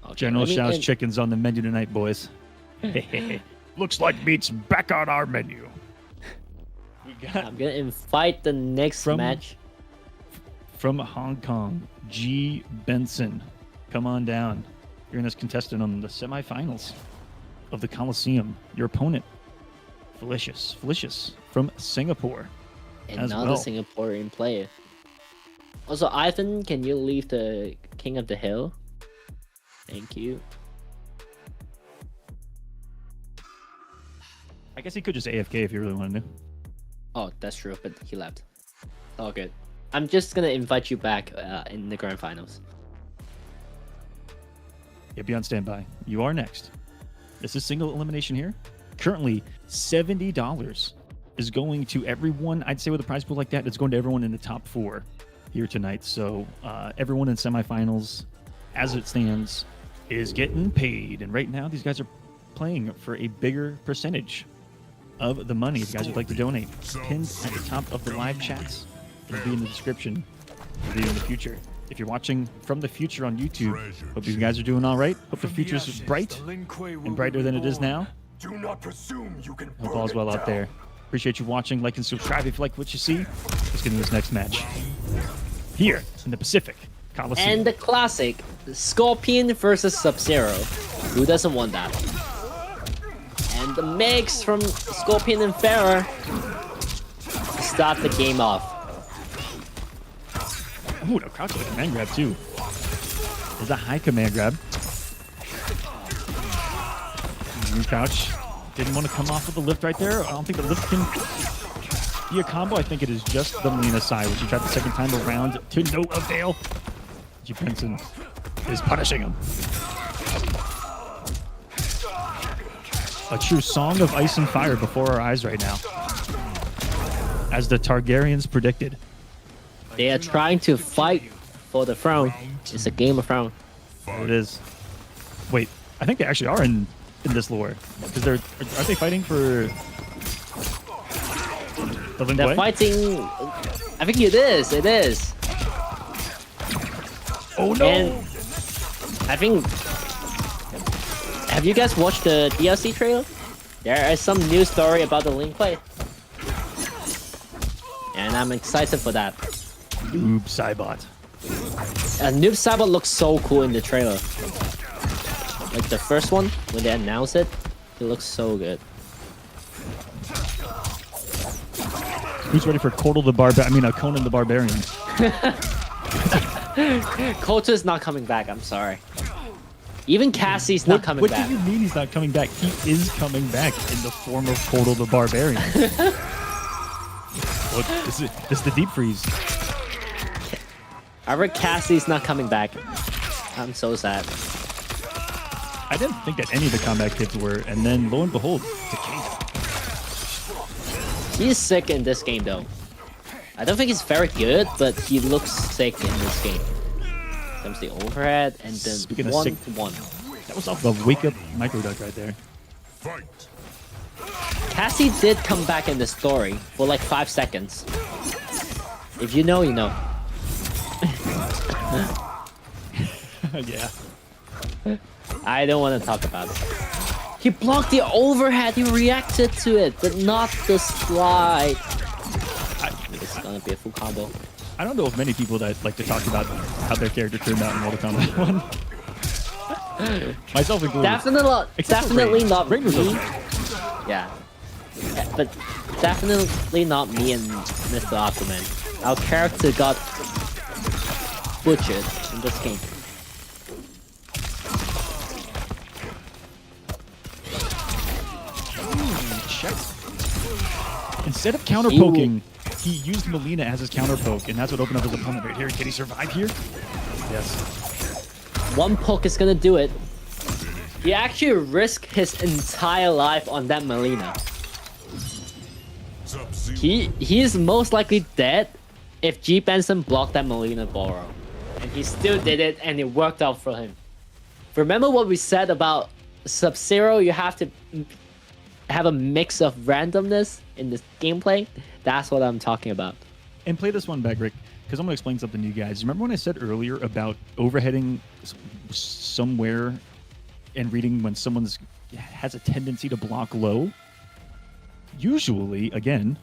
Okay, General let me Shao's end- chickens on the menu tonight, boys. Looks like meat's back on our menu. We got I'm gonna invite the next From- match. from Hong Kong, G. Benson. Come on down. You're in this contestant on the semifinals of the Coliseum. Your opponent, Felicious from Singapore. as Another well. Singaporean player. Also, Ivan, can you leave the King of the Hill? Thank you. I guess he could just AFK if he really wanted to. Oh, that's true, but he left. All good. I'm just gonna invite you back in the grand finals. Yeah, be on standby. You are next. This is single elimination here. Currently, $70 is going to everyone. I'd say with a prize pool like that, it's going to everyone in the top 4 here tonight. So everyone in semifinals, as it stands, is getting paid. And right now, these guys are playing for a bigger percentage of the money. If you guys would like to donate, pinned at the top of the live chats. It'll be in the description for you in the future. If you're watching from the future on YouTube, hope you guys are doing all right. Hope the future's bright and brighter than it is now. Do not presume you can Hope all's well out there. Appreciate you watching. Like and subscribe if you like what you see. Let's get into this next match. Here in the Pacific Coliseum. And the classic Scorpion versus Sub-Zero. Who doesn't want that? And the mix from Scorpion and Farah start the game off. Ooh, no, crouch with a command grab too. There's a high command grab. Crouch didn't want to come off with the lift right there. I don't think the lift can be a combo. I think it is just the Melina side, which he tried the second time around to no avail. G. Benson is punishing him. A true song of ice and fire before our eyes right now. As the Targaryens predicted. They are trying to fight for the throne. It's a game of thrones. There it is. Wait, I think they actually are in this lore. Because aren't they fighting for the Lin They're Kuei? fighting. I think it is. It is. Oh no! And I think. Have you guys watched the DLC trailer? There is some new story about the Lin Kuei. And I'm excited for that. Noob Saibot. Noob Saibot looks so cool in the trailer. Like the first one, when they announced it, it looks so good. Who's ready for Conan the Barbarian? Kota is not coming back, I'm sorry. Even Cassie's not coming back. What do you mean he's not coming back? He is coming back in the form of Conan the Barbarian. Look, this is the deep freeze. I read Cassie's not coming back. I'm so sad. I didn't think that any of the combat kids were, and then lo and behold, Takeda. He's sick in this game though. I don't think he's very good, but he looks sick in this game. Comes the overhead and then Speaking of 1-1. That was off the wake up micro duck right there. Fight. Cassie did come back in the story for like 5 seconds. If you know, you know. Yeah. I don't want to talk about it. He blocked the overhead, he reacted to it, but not the slide. This is gonna be a full combo. I don't know of many people that like to talk about how their character turned out in Mortal Kombat 1. Myself included. Definitely not Ring was me. okay. Yeah. But definitely not me and Mr. Aquaman. Our character got butchered in this game. Check. Instead of counter poking, he used Melina as his counter poke, and that's what opened up his opponent right here. Can he survive here? Yes. One poke is gonna do it. He actually risked his entire life on that Melina. He is most likely dead if G. Benson blocked that Melina Borrow. And he still did it, and it worked out for him. Remember what we said about Sub-Zero? You have to have a mix of randomness in this gameplay. That's what I'm talking about. And play this one back, Rick, because I'm going to explain something to you guys. Remember when I said earlier about overheading somewhere and reading when someone's has a tendency to block low? Usually, again,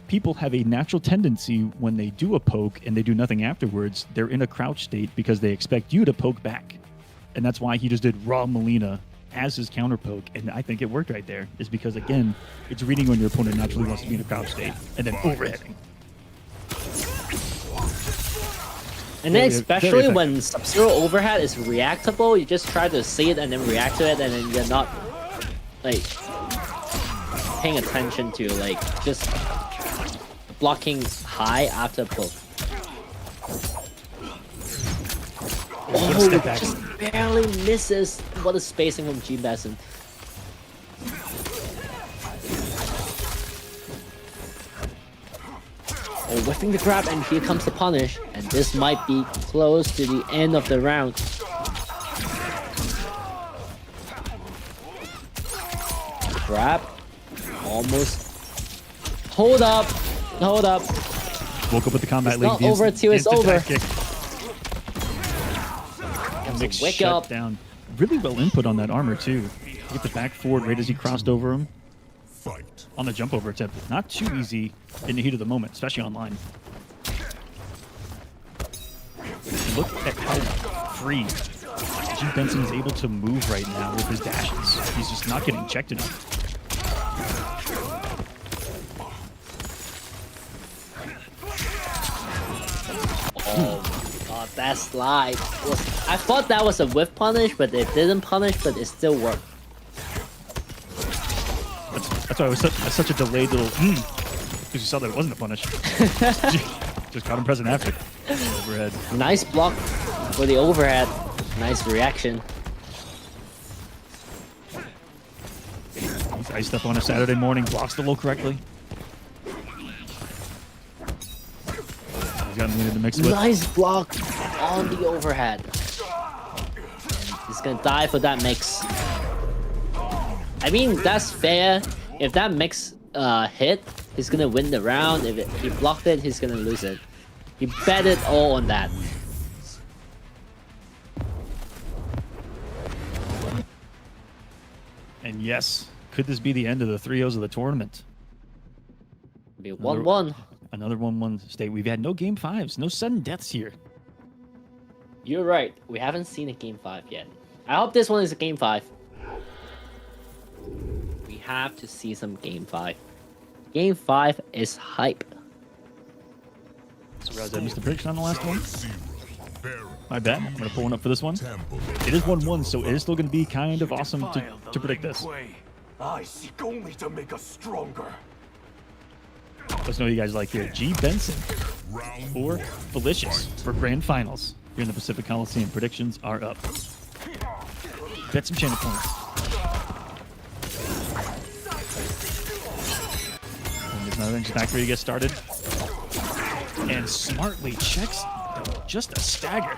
people have a natural tendency when they do a poke and they do nothing afterwards, they're in a crouch state because they expect you to poke back. And that's why he just did raw Melina as his counter poke, and I think it worked right there, is because, again, it's reading when your opponent naturally wants to be in a crouch state, and then overheading. And then Very especially effective. when Sub-Zero overhead is reactable, you just try to see it and then react to it, and then you're not like paying attention to like just blocking high after a poke. Oh, step it back. just barely misses. What a spacing from G Besson. Oh, whiffing the grab, and here comes the punish. And this might be close to the end of the round. Grab. Almost. Hold up. Hold up. Woke up with the combat It's league. not the over instant- till it's instant over. dive kick. Mix wake shut up. down. Really well input on that armor too. Get the back forward right as he crossed over him Fight. on the jump over attempt. Not too easy in the heat of the moment, especially online. Look at how free G Benson is able to move right now with his dashes. He's just not getting checked enough. Oh my god, that slide was. I thought that was a whiff punish, but it didn't punish, but it still worked. That's why it was such a delayed little because you saw that it wasn't a punish. Just caught him present after. Overhead. Nice block for the overhead. Nice reaction. He's iced up on a Saturday morning, blocks the low correctly. He's got him in the mix with. Nice block on the overhead. He's gonna die for that mix. I mean, that's fair. If that mix hit, he's gonna win the round. If he blocked it, he's gonna lose it. He bet it all on that. And yes, could this be the end of the 3-0s of the tournament? Be 1-1. Another 1-1 state. We've had no game 5s, no sudden deaths here. You're right. We haven't seen a game 5 yet. I hope this one is a game 5. We have to see some game 5. Game 5 is hype. So realize I missed the prediction on the last one. Zero. Barrel. My bad. I'm going to pull one up for this one. Temple. It is 1-1, so it is still going to be kind of awesome to predict this. I seek only to make us stronger. Let's know what you guys like here. G. Benson Round or one. Felicious for grand finals here in the Pacific Coliseum. Predictions are up. Bet some channel points. And there's another engine factory to get started. And smartly checks just a stagger.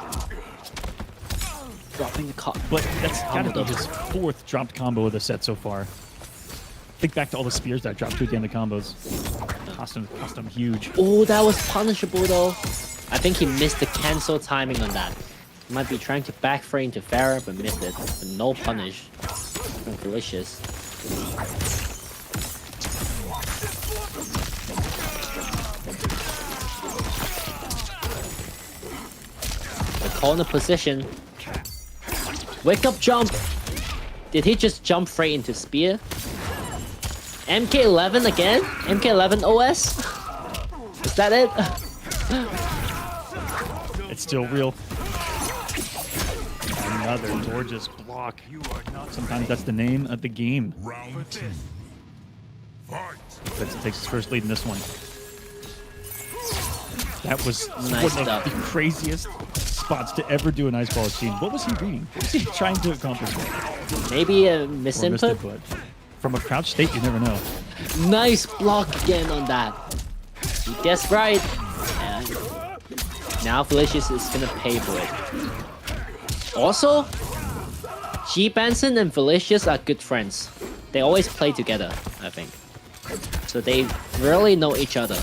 Dropping the cut. But that's gotta be his 4th dropped combo of the set so far. Think back to all the spears that dropped to at the end of combos. Cost him huge. Oh, that was punishable though. I think he missed the cancel timing on that. He might be trying to back frame to Farah, but missed it. But no punish from Delicious. The corner position. Wake up jump. Did he just jump straight into spear? MK11 again? MK11 OS? Is that it? It's still real. Another gorgeous block. Sometimes that's the name of the game. Round 2. Fight. Benson takes his first lead in this one. That was Nice one stuff. of the craziest spots to ever do an ice ball scene. What was he reading? What was he trying to accomplish? Maybe a Or misinput? misinput? From a crouch state, you never know. Nice block again on that. He guessed right. And now Felicious is gonna pay for it. Also, G Benson and Felicious are good friends. They always play together, I think. So they really know each other.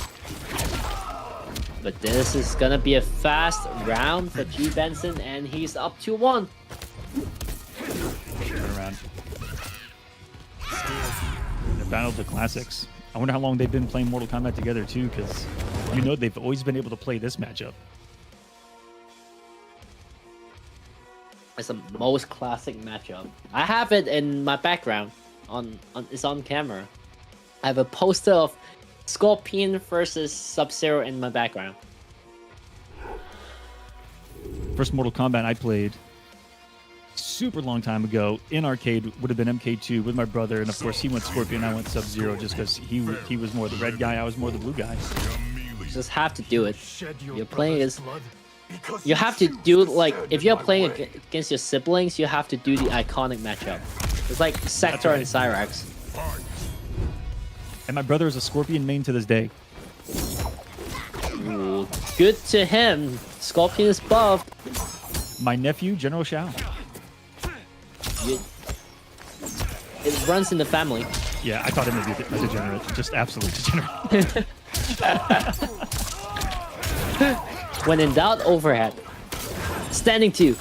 But this is gonna be a fast round for G Benson, and he's up to 1. Turn around. The Battle of the Classics. I wonder how long they've been playing Mortal Kombat together too, because you know they've always been able to play this matchup. It's the most classic matchup. I have it in my background. It's on camera. I have a poster of Scorpion versus Sub-Zero in my background. First Mortal Kombat I played super long time ago in arcade would have been MK2 with my brother, and of course he went Scorpion, I went Sub-Zero, just because he was more the red guy, I was more the blue guy. You just have to do it. Shed your You're playing brother's as blood because you have to do like if you're playing against your siblings, you have to do the iconic matchup. It's like Sector and Cyrax. And my brother is a Scorpion main to this day. Ooh, good to him. Scorpion is buffed. My nephew, General Shao. It runs in the family. Yeah, I thought him to be a degenerate, just absolute degenerate. When in doubt, overhead. Standing 2.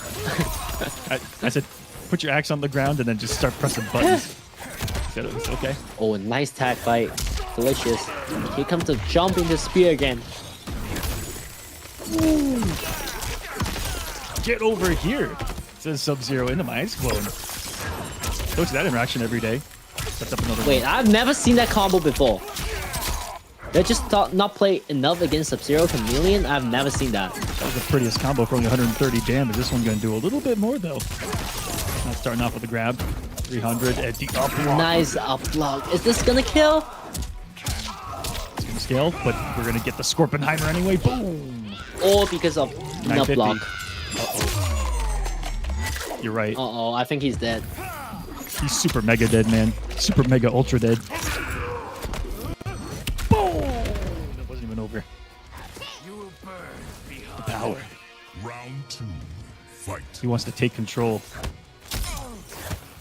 I said, put your axe on the ground and then just start pressing buttons. Said it was okay. Oh, nice tag fight. Delicious. Here comes the jump into spear again. Ooh. Get over here, says Sub-Zero into my ice clone. Go to that interaction every day. Sets up another Wait, one. I've never seen that combo before. They just not play enough against Sub-Zero Chameleon. I've never seen that. That was the prettiest combo for only 130 damage. This one's going to do a little bit more, though. Not starting off with a grab. 300 at the up block. Nice up block. Is this gonna kill? It's going to scale, but we're going to get the Scorpenheimer anyway. Boom! Or because of nut 950. block? You're right. Uh-oh, I think he's dead. He's super mega dead, man. Super mega ultra dead. Boom! That wasn't even over. you will burn behind. The power. Round 2. Fight. He wants to take control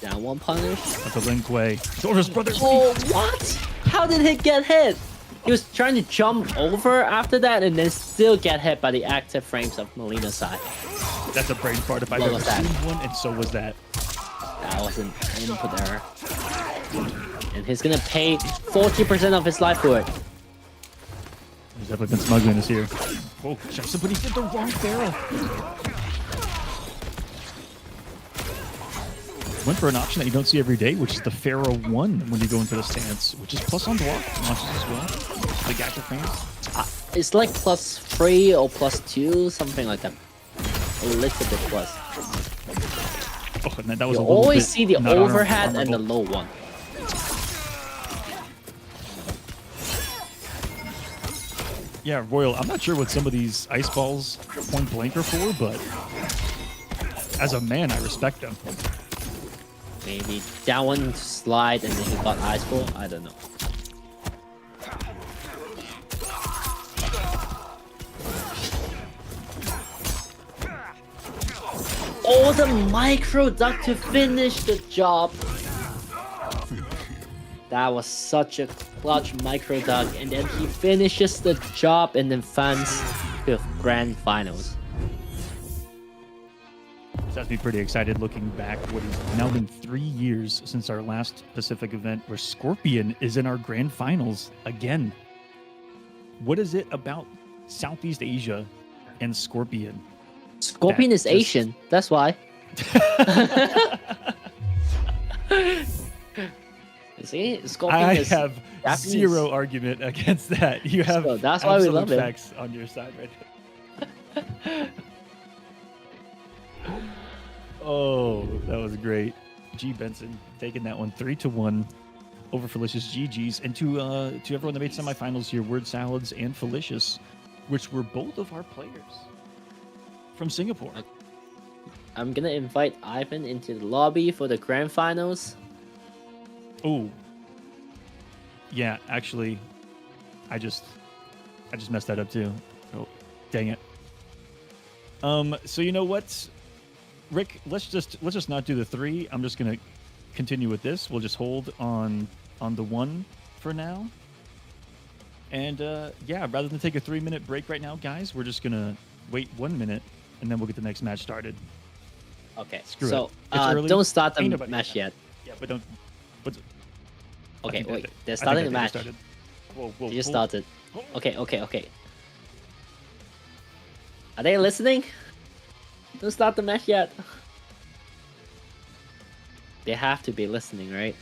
Down one punish. of the Lin Kuei. Dora's brother. Oh, what? How did he get hit? He was trying to jump over after that and then still get hit by the active frames of Molina's side. That's a brain fart if I've What ever was that? seen one, and so was that. That was an input error. And he's gonna pay 40% of his life for it. There's definitely been smuggling this here. Oh, somebody did the wrong barrel. Went for an option that you don't see every day, which is the Pharaoh 1 when you go into the stance, which is plus on block launches as well. Big active frames. It's like +3 or +2, something like that. A little bit plus. Oh, and that was You a little always bit see the not overhead and the honorable. low one. Yeah, Royal, I'm not sure what some of these ice balls point blank are for, but as a man, I respect them. Maybe that one slide and then he got ice ball. I don't know. Oh, the micro duck to finish the job. That was such a clutch micro duck, and then he finishes the job and advances to grand finals. This has me pretty excited looking back. What has now been 3 years since our last Pacific event where Scorpion is in our grand finals again. What is it about Southeast Asia and Scorpion? Scorpion That is just- Asian, that's why. See, Scorpion I is have Japanese. zero argument against that. You have So that's why we absolute love it. facts on your side right now. Oh, that was great. G Benson taking that one 3-1 over Felicious GG's. And to everyone that made semifinals here, Word Salads and Felicious, which were both of our players from Singapore. I'm gonna invite Ivan into the lobby for the grand finals. Oh, yeah. Actually, I just messed that up too. Oh, dang it. So you know what, Rick? Let's just not do the 3. I'm just gonna continue with this. We'll just hold on the 1 for now. And yeah, rather than take a 3-minute break right now, guys, we're just gonna wait 1 minute and then we'll get the next match started. Okay, Screw so it. It's early. don't start Ain't the nobody match got yet. Yeah, but don't. But I Okay, think wait, that- they're I think starting that the they match. started. Whoa, whoa, They just hold- started. Okay. Are they listening? Don't start the match yet. They have to be listening, right?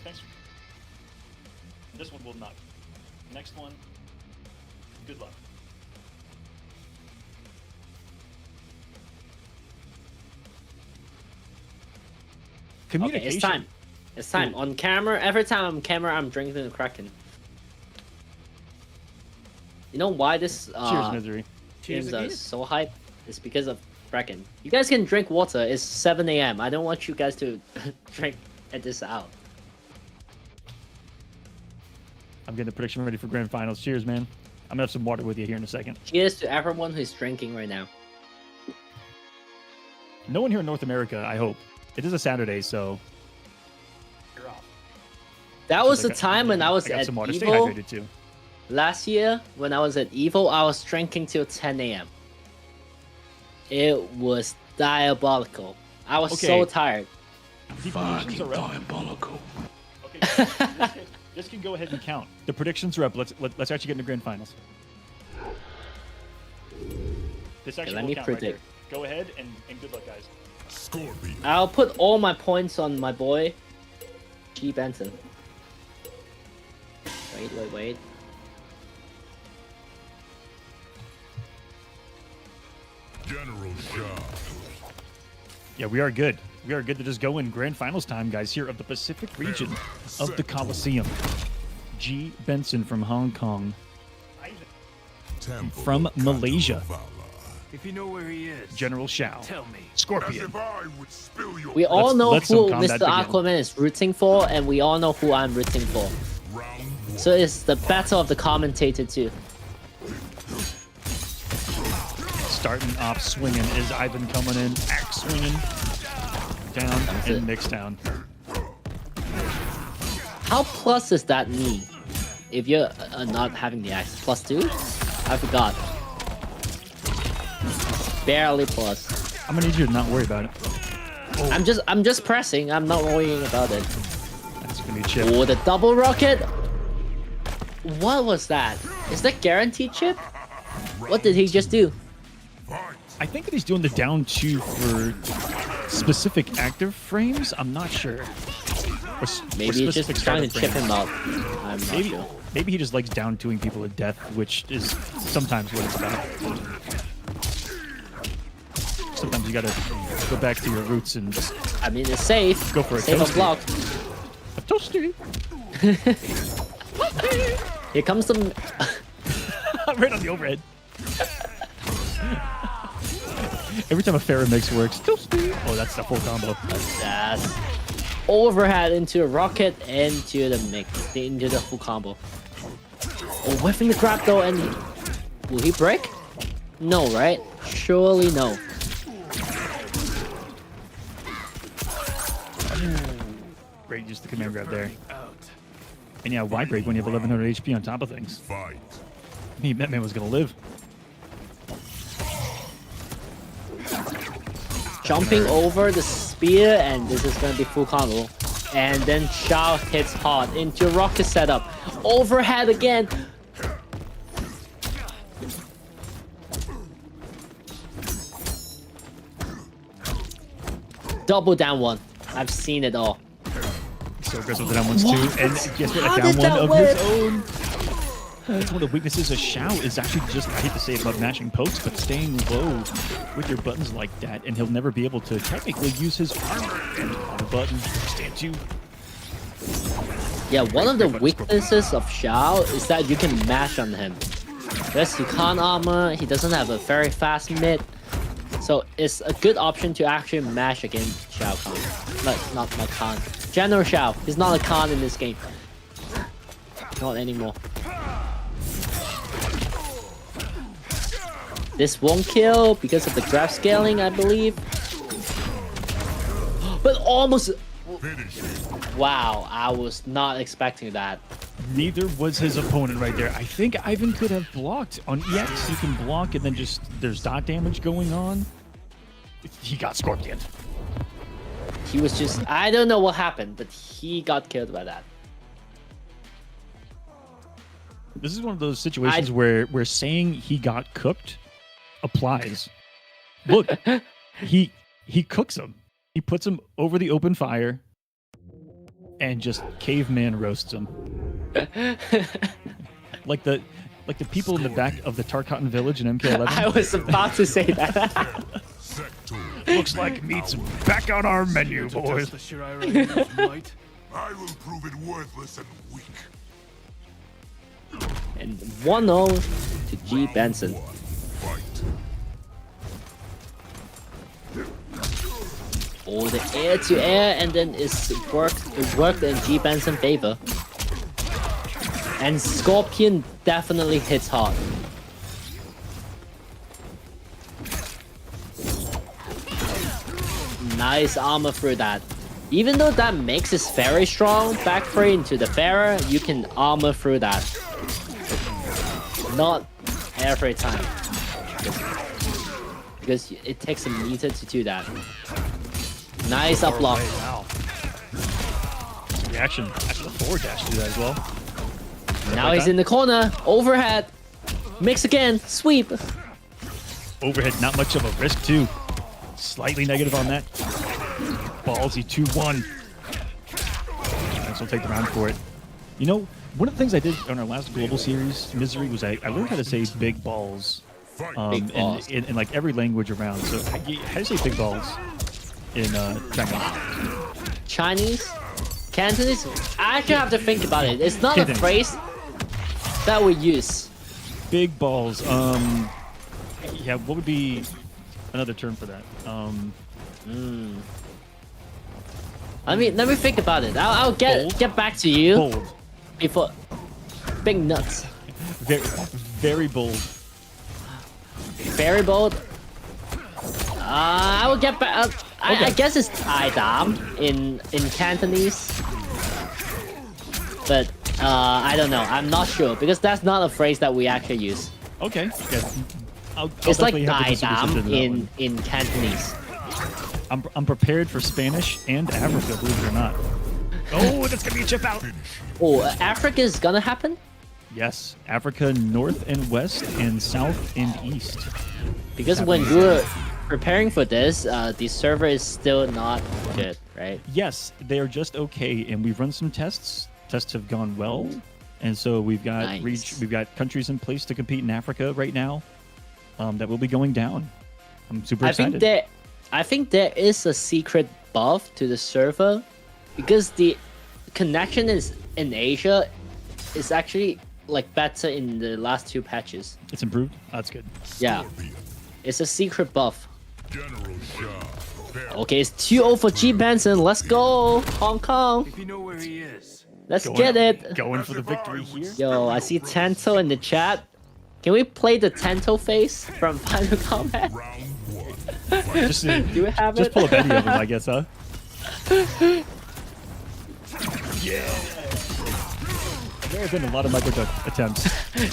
Thanks. This one will not. Next one. Good luck. Okay, Communication. it's time. It's time. On camera, every time I'm on camera, I'm drinking the Kraken. You know why this Cheers, misery. games are so hype? It's because of Kraken. You guys can drink water. It's 7 a.m. I don't want you guys to drink at this hour. I'm getting the prediction ready for grand finals. Cheers, man. I'm gonna have some water with you here in a second. Cheers to everyone who's drinking right now. No one here in North America, I hope. It is a Saturday, so you're off. That was the time when I was got at some water. Stay Evo. hydrated too. Last year, when I was at Evo, I was drinking till 10 a.m. It was diabolical. I was so tired. The predictions are up. Diabolical. Okay, this can go ahead and count. The predictions are up. Let's actually get into grand finals. This actually let will me count predict. right there. Go ahead and good luck, guys. Scorpion. I'll put all my points on my boy, G. Benson. Wait. General Shah. Yeah, we are good. We are good to just go in grand finals time, guys, here of the Pacific region of the Colosseum. G. Benson from Hong Kong. Temple From of Malaysia. Katavala. If you know where he is, General Shao. tell me. As Scorpion. if I would spill your We all know let some who combat Mr. begin. Aquaman is rooting for, and we all know who I'm rooting for. round one. So it's the battle of the commentator too. Starting off swinging is Ivan coming in. Axe swinging. Down That's and it. mixed down. How plus is that me? If you're not having the axe, +2? I forgot. Barely plus. I'm gonna need you to not worry about it. I'm just pressing. I'm not worrying about it. That's gonna be a chip. Oh, the double rocket. What was that? Is that guaranteed chip? What did he just do? I think that he's doing the down 2 for specific active frames. I'm not sure. Maybe he's just trying to chip him out. I'm not Maybe, sure. maybe he just likes down 2ing people to death, which is sometimes what it's about. Sometimes you gotta go back to your roots and just I mean, it's safe. Go for it, Safe toasty. and block. a toasty. Here comes the. Right on the overhead. Every time a Farah mix works, toasty. Oh, that's the full combo. Yes. Overhead into a rocket into the mix, into the full combo. Oh, whiffing the grab though, and will he break? No, right? Surely no. Great, just the command grab there. And yeah, why break when you have 1100 HP on top of things? Fight. I mean, that man was gonna live. Jumping over the spear, and this is gonna be full combo. And then Shao hits hard into rocket setup. Overhead again. Double down one. I've seen it all. So aggressive with the down ones too. And guess what? How A down did one that of work? his own. That's one of the weaknesses of Shao is actually just, I hate to say it about mashing pokes, but staying low with your buttons like that, and he'll never be able to technically use his armor and on a button. Stand 2. Yeah, one of the weaknesses of Shao is that you can mash on him. Yes, he can't armor, he doesn't have a very fast mid. So it's a good option to actually mash against Shao Kahn. Like, not Kahn. General Shao. He's not a Kahn in this game. Not anymore. This won't kill because of the grab scaling, I believe. But almost... Finish. Wow, I was not expecting that. Neither was his opponent right there. I think Ivan could have blocked. On EX, you can block and then just, there's dot damage going on. He got scorpioned. He was just... I don't know what happened, but he got killed by that. This is one of those situations where saying he got cooked applies. Look, he cooks him. He puts him over the open fire, and just caveman roasts him. like the people in the back of the Tarkatan village in MK11. I was about to say that. Looks like meat's back on our menu, boys. I will prove it worthless and weak. And 1-0 to G Benson. Fight. Oh, the air to air, and then it worked in G Benson's favor. And Scorpion definitely hits hard. Nice armor through that. Even though that mix is very strong, back three into the Pharaoh, you can armor through that. Not every time. Because it takes a meter to do that. Nice up block. Wow. Reaction. Actually, the forward dash to do that as well. Now he's in the corner. Overhead. Mix again. Sweep. Overhead, not much of a risk too. Slightly negative on that. Ballsy 2-1. Nice, we'll take the round for it. You know, one of the things I did on our last global series, Misery, was I learned how to say big balls. Big balls. In like every language around. So how do you say big balls in Chinese? Chinese? Cantonese? I actually have to think about it. It's not a Cantonese. phrase that we use. Big balls. Yeah, what would be another term for that? Let me think about it. I'll Bold? get back to you Bold. before. Big nuts. Very, very bold. Very bold. I will get back. I guess it's Tai Dam in Cantonese. But I don't know. I'm not sure because that's not a phrase that we actually use. Okay. Yeah. I'll It's like definitely have to Tai consider Dam that one. in Cantonese. I'm prepared for Spanish and Africa, believe it or not. Oh, that's gonna be a chip out. Oh, Africa is gonna happen? Yes, Africa north and west and south and east. Because when you were preparing for this, the server is still not good, right? Yes, they are just okay, and we've run some tests. Tests have gone well, and so we've got Nice. we've got countries in place to compete in Africa right now. That will be going down. I'm super excited. I think there is a secret buff to the server because the connection is in Asia is actually like better in the last 2 patches. It's improved. That's good. Yeah, it's a secret buff. General Shah. Okay, it's 2-0 for G Benson. Let's go, Hong Kong. If you know where he is, Let's get it. Going for the victory here. Yo, I see Tento in the chat. Can we play the Tento face from Final Combat? Round 1. Just, Do we have just it? pull a Betty of him, I guess, huh? Yeah. There have been a lot of micro-duck attempts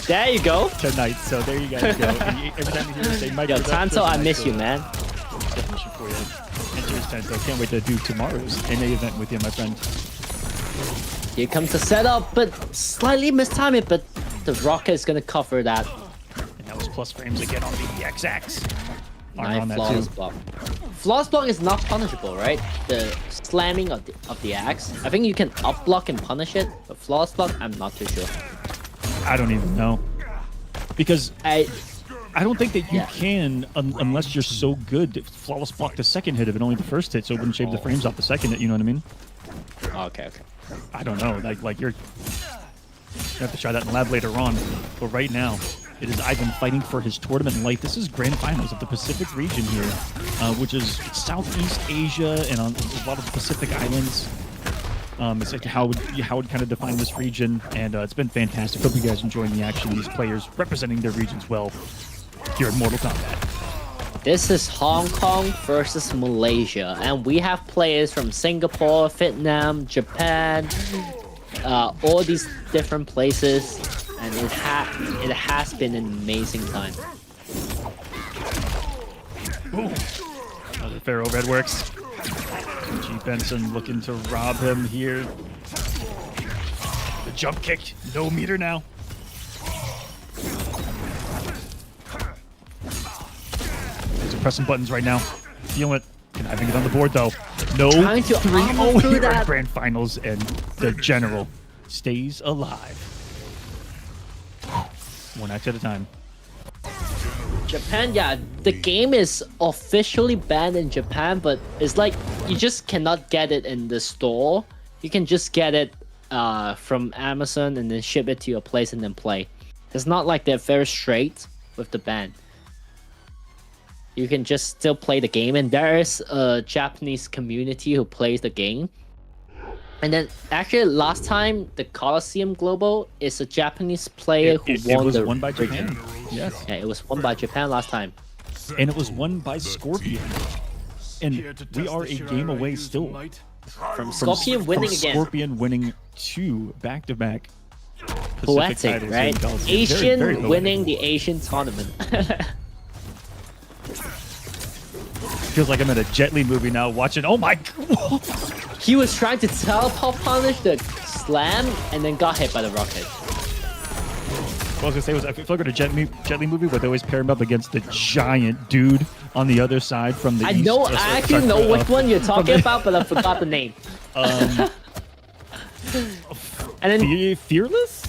There you go. tonight, so there you guys go. And every time you hear me say Yo, micro-duck, Tanto, I miss you, man. Definition for you. And cheers, Tanto. Can't wait to do tomorrow's NA event with you, my friend. Here comes the setup, but slightly mistimed it, but the rocket is gonna cover that. And that was plus frames again on the X-Ax. On Nice that flawless too. block. Flawless block is not punishable, right? The slamming of the axe. I think you can up block and punish it, but flawless block, I'm not too sure. I don't even know. Because I don't think that you Yeah. can unless you're so good. Flawless block the second hit of it, only the first hit, so it wouldn't shave the frames off the second hit, you know what I mean? Okay. I don't know. Like you're gonna have to try that in lab later on. But right now, it is Ivan fighting for his tournament life. This is grand finals of the Pacific region here, which is Southeast Asia and on a lot of the Pacific islands. It's like how would kind of define this region, and it's been fantastic. Hope you guys enjoying the action. These players representing their regions well here in Mortal Kombat. This is Hong Kong versus Malaysia, and we have players from Singapore, Vietnam, Japan, all these different places, and it has been an amazing time. Another fair overhead works. G Benson looking to rob him here. The jump kick, no meter now. These are pressing buttons right now. Feeling it. Conniving it on the board though. No Trying to 3-0 armor through here that. at Grand Finals, and the General stays alive. One act at a time. Japan, yeah, the game is officially banned in Japan, but it's like you just cannot get it in the store. You can just get it from Amazon and then ship it to your place and then play. It's not like they're very straight with the ban. You can just still play the game, and there is a Japanese community who plays the game. And then actually last time the KOLOSSEUM Global is a Japanese player who It won was the won by region. Japan. Yes. Yeah, it was won by Japan last time. And it was won by Scorpion. And we are a game away still From Scorpion winning from again. Scorpion winning 2 back-to-back Pacific Poetic, titles right? in Coliseum. Asian Very poetic. winning the Asian tournament. Feels like I'm in a Jet Li movie now watching. Oh my God. He was trying to teleport punish the slam and then got hit by the rocket. What I was gonna say was I feel like in a Jet Li movie where they always pair him up against the giant dude on the other side from the I east. know, I actually know which one you're talking the- about, but I forgot the name. Um, And then Fearless?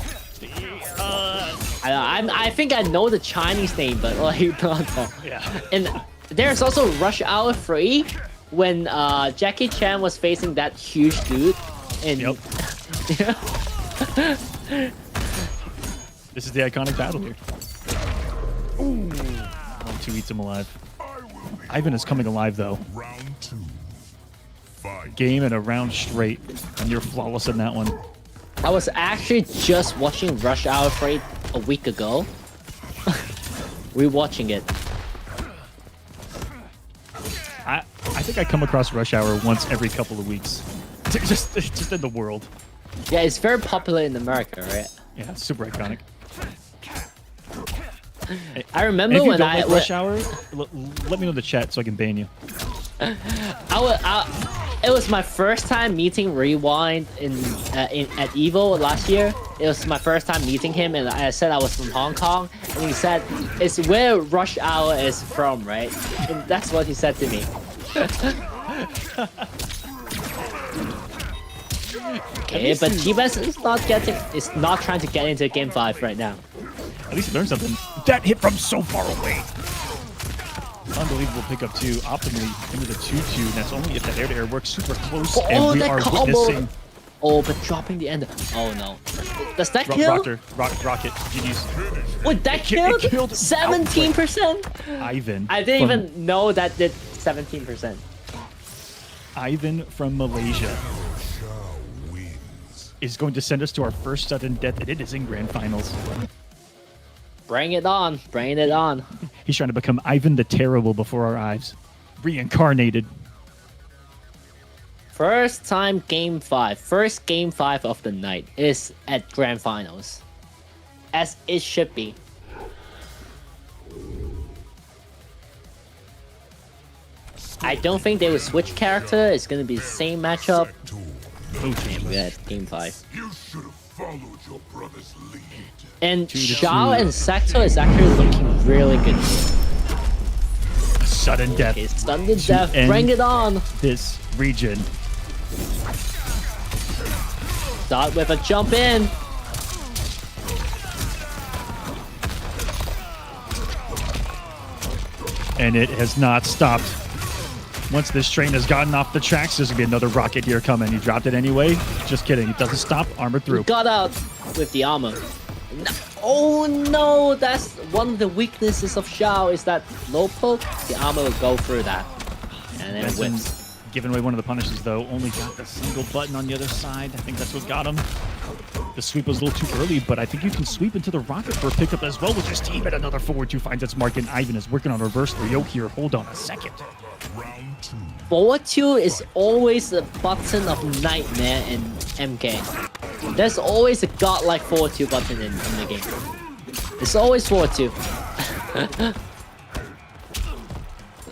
I think I know the Chinese name, but like, no. Yeah. And there's also Rush Hour 3 when Jackie Chan was facing that huge dude. And Yep. This is the iconic battle here. Ooh. 1-2 eats him alive. Ivan is coming alive though. Round 2. Fight. Game and a round straight, and you're flawless in that one. I was actually just watching Rush Hour 3 a week ago. Rewatching it. I think I come across Rush Hour once every couple of weeks. Just in the world. Yeah, it's very popular in America, right? Yeah, it's super iconic. I And remember if you when don't I like Rush Hour, let me know in the chat so I can ban you. it was my first time meeting Rewind at Evo last year. It was my first time meeting him, and I said I was from Hong Kong, and he said it's where Rush Hour is from, right? And that's what he said to me. Okay, but G-Best is not trying to get into Game 5 right now. At least learn something. That hit from so far away. Unbelievable pickup too. Optimally into the 2-2. That's only if that air-to-air works super close. Oh, and we that are combo. witnessing Oh, but dropping the end. Oh no. Does that kill? Rocket. GG's. Wait, that It killed? killed 17%? Ivan. I didn't from- even know that did 17%. Ivan from Malaysia Shao wins. is going to send us to our first sudden death, and it is in Grand Finals. Bring it on. Bring it on. He's trying to become Ivan the Terrible before our eyes. Reincarnated. First time Game 5. First Game 5 of the night is at Grand Finals. As it should be. I don't think they will switch character. It's gonna be the same matchup. Sector. We're at Game 5. You should have followed your brother's lead. And 2-2. Xiao and Sector is actually looking really good. Sudden death. Okay, stun to death. end Bring it on. This region. Start with a jump in. And it has not stopped. Once this train has gotten off the tracks, there's gonna be another rocket here coming. He dropped it anyway. Just kidding. It doesn't stop. Armor through. Got out with the armor. No. Oh no, that's one of the weaknesses of Xiao is that low poke, the armor will go through that. And then it Benson whips. giving away one of the punishes though. Only got the single button on the other side. I think that's what got him. The sweep was a little too early, but I think you can sweep into the rocket for a pickup as well with his team. And another forward 2 finds its mark, and Ivan is working on reverse 3-0 here. Hold on a second. Round 2. Forward 2 is always a button of nightmare in MK. There's always a godlike forward 2 button in the game. It's always forward 2.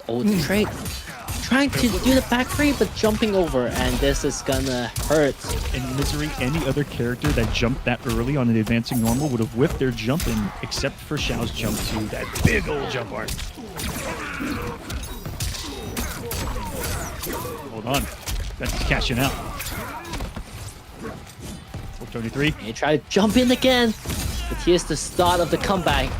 Oh, the trade. Trying to do the back three, but jumping over, and this is gonna hurt. In Misery, any other character that jumped that early on an advancing normal would have whipped their jump in, except for Xiao's jump to that big old jump arc. Hold on. That's just cashing out. 423. And he tried to jump in again. But here's the start of the comeback.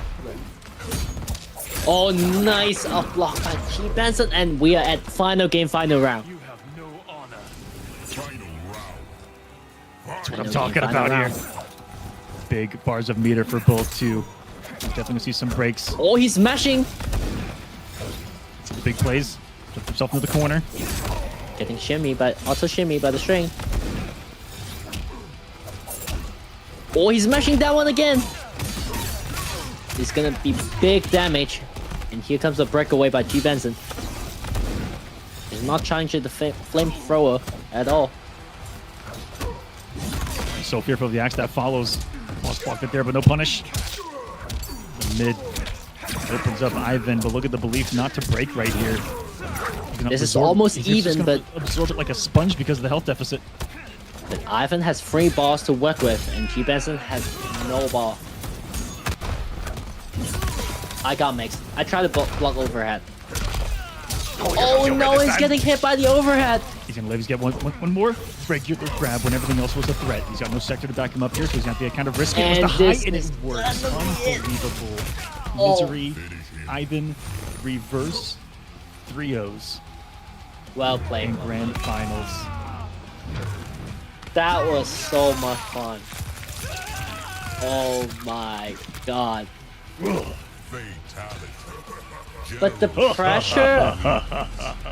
Oh, nice up block by G Benson, and we are at final game, final round. You have no honor. Final round. That's what I'm Final talking game, about final here. round. Big bars of meter for both too. Definitely gonna see some breaks. Oh, he's mashing. Big plays. Took himself into the corner. Getting shimmy, but also shimmy by the string. Oh, he's mashing that one again. It's gonna be big damage. And here comes a breakaway by G Benson. He's not challenging the flamethrower at all. So fearful of the axe that follows. Almost blocked it there, but no punish. The mid opens up Ivan, but look at the belief not to break right here. This is almost He's just even, gonna but absorb it like a sponge because of the health deficit. Ivan has 3 balls to work with, and G Benson has no ball. I got mixed. I tried to block overhead. Oh no, he's getting hit by the overhead. He's gonna let us get one more regular grab when everything else was a threat. He's got no sector to back him up here, so he's gonna have to kind of risk it with And the height, this and is it works. gonna be it. Unbelievable. Oh. Misery, Ivan, reverse 3-0s Well played. in grand finals. That was so much fun. Oh my god. Fatality. But the pressure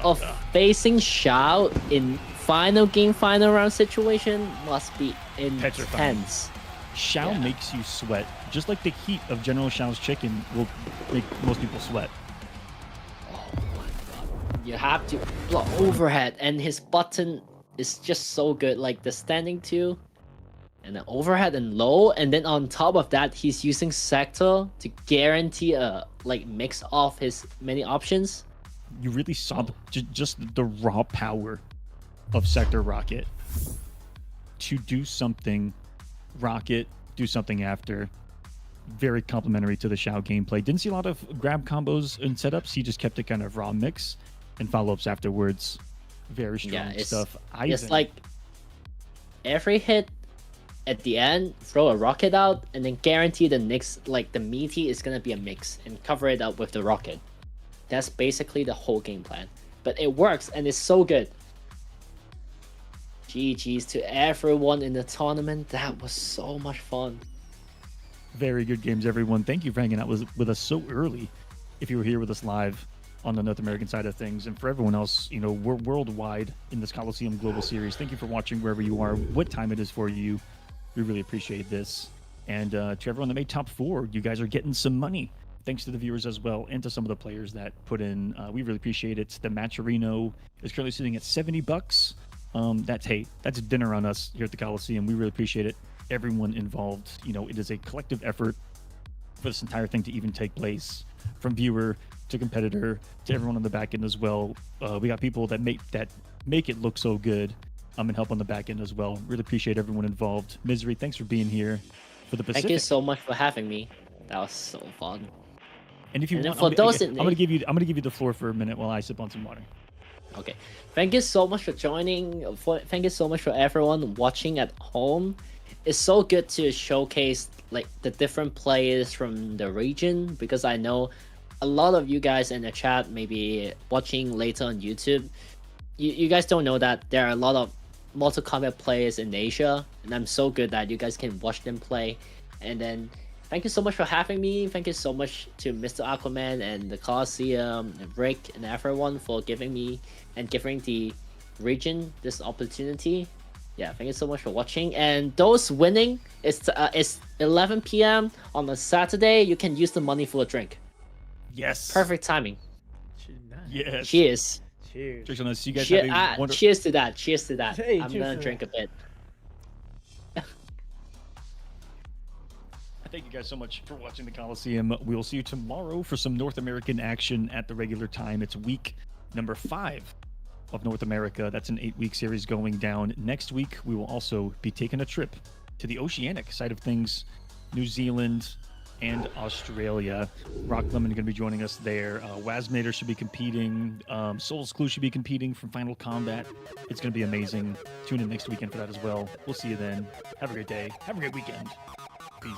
of facing Shao in final game, final round situation must be Petrifying. intense. Shao Yeah. makes you sweat, just like the heat of General Shao's chicken will make most people sweat. You have to block overhead, and his button is just so good. Like the standing two, and then overhead and low, and then on top of that, he's using sector to guarantee a like mix of his many options. You really saw just the raw power of Sector Rocket to do something. Rocket, do something after. Very complimentary to the Shao gameplay. Didn't see a lot of grab combos and setups. He just kept it kind of raw mix and follow-ups afterwards. Very strong Yeah, it's stuff. it's like every hit at the end, throw a rocket out, and then guarantee the next, like the meaty is gonna be a mix and cover it up with the rocket. That's basically the whole game plan. But it works and it's so good. GG's to everyone in the tournament. That was so much fun. Very good games, everyone. Thank you for hanging out with us so early. If you were here with us live on the North American side of things, and for everyone else, you know, we're worldwide in this KOLOSSEUM Global Series. Thank you for watching wherever you are, what time it is for you. We really appreciate this. And to everyone that made top 4, you guys are getting some money. Thanks to the viewers as well, and to some of the players that put in. We really appreciate it. The Matcherino is currently sitting at $70. That's dinner on us here at the KOLOSSEUM. We really appreciate it. Everyone involved. You know, it is a collective effort for this entire thing to even take place, from viewer to competitor to everyone on the back end as well. We got people that make it look so good. And help on the back end as well. Really appreciate everyone involved. Misery, thanks for being here for the Pacific. Thank you so much for having me. That was so fun. And if you And want, for those I'm gonna give you the floor for a minute while I sip on some water. Okay. Thank you so much for joining. Thank you so much for everyone watching at home. It's so good to showcase like the different players from the region, because I know a lot of you guys in the chat may be watching later on YouTube. You guys don't know that there are a lot of Mortal Kombat players in Asia, and I'm so good that you guys can watch them play. And then thank you so much for having me. Thank you so much to Mr. Aquaman and the KOLOSSEUM and Rick and everyone for giving me and giving the region this opportunity. Yeah, thank you so much for watching. And those winning, it's 11 p.m. on a Saturday. You can use the money for a drink. Yes. Perfect timing. Yes. Cheers. Cheers. Cheers on this. You guys Cheers, have a wonderful. cheers to that. Cheers to that. Hey, I'm cheers gonna to drink that. a bit. Thank you guys so much for watching the KOLOSSEUM. We will see you tomorrow for some North American action at the regular time. It's week number 5 of North America. That's an 8-week series going down. Next week, we will also be taking a trip to the oceanic side of things, New Zealand, and Australia. Rock Lemon going to be joining us there. Wasmator should be competing. Soul's Clue should be competing from Final Combat. It's going to be amazing. Tune in next weekend for that as well. We'll see you then. Have a great day. Have a great weekend. Peace.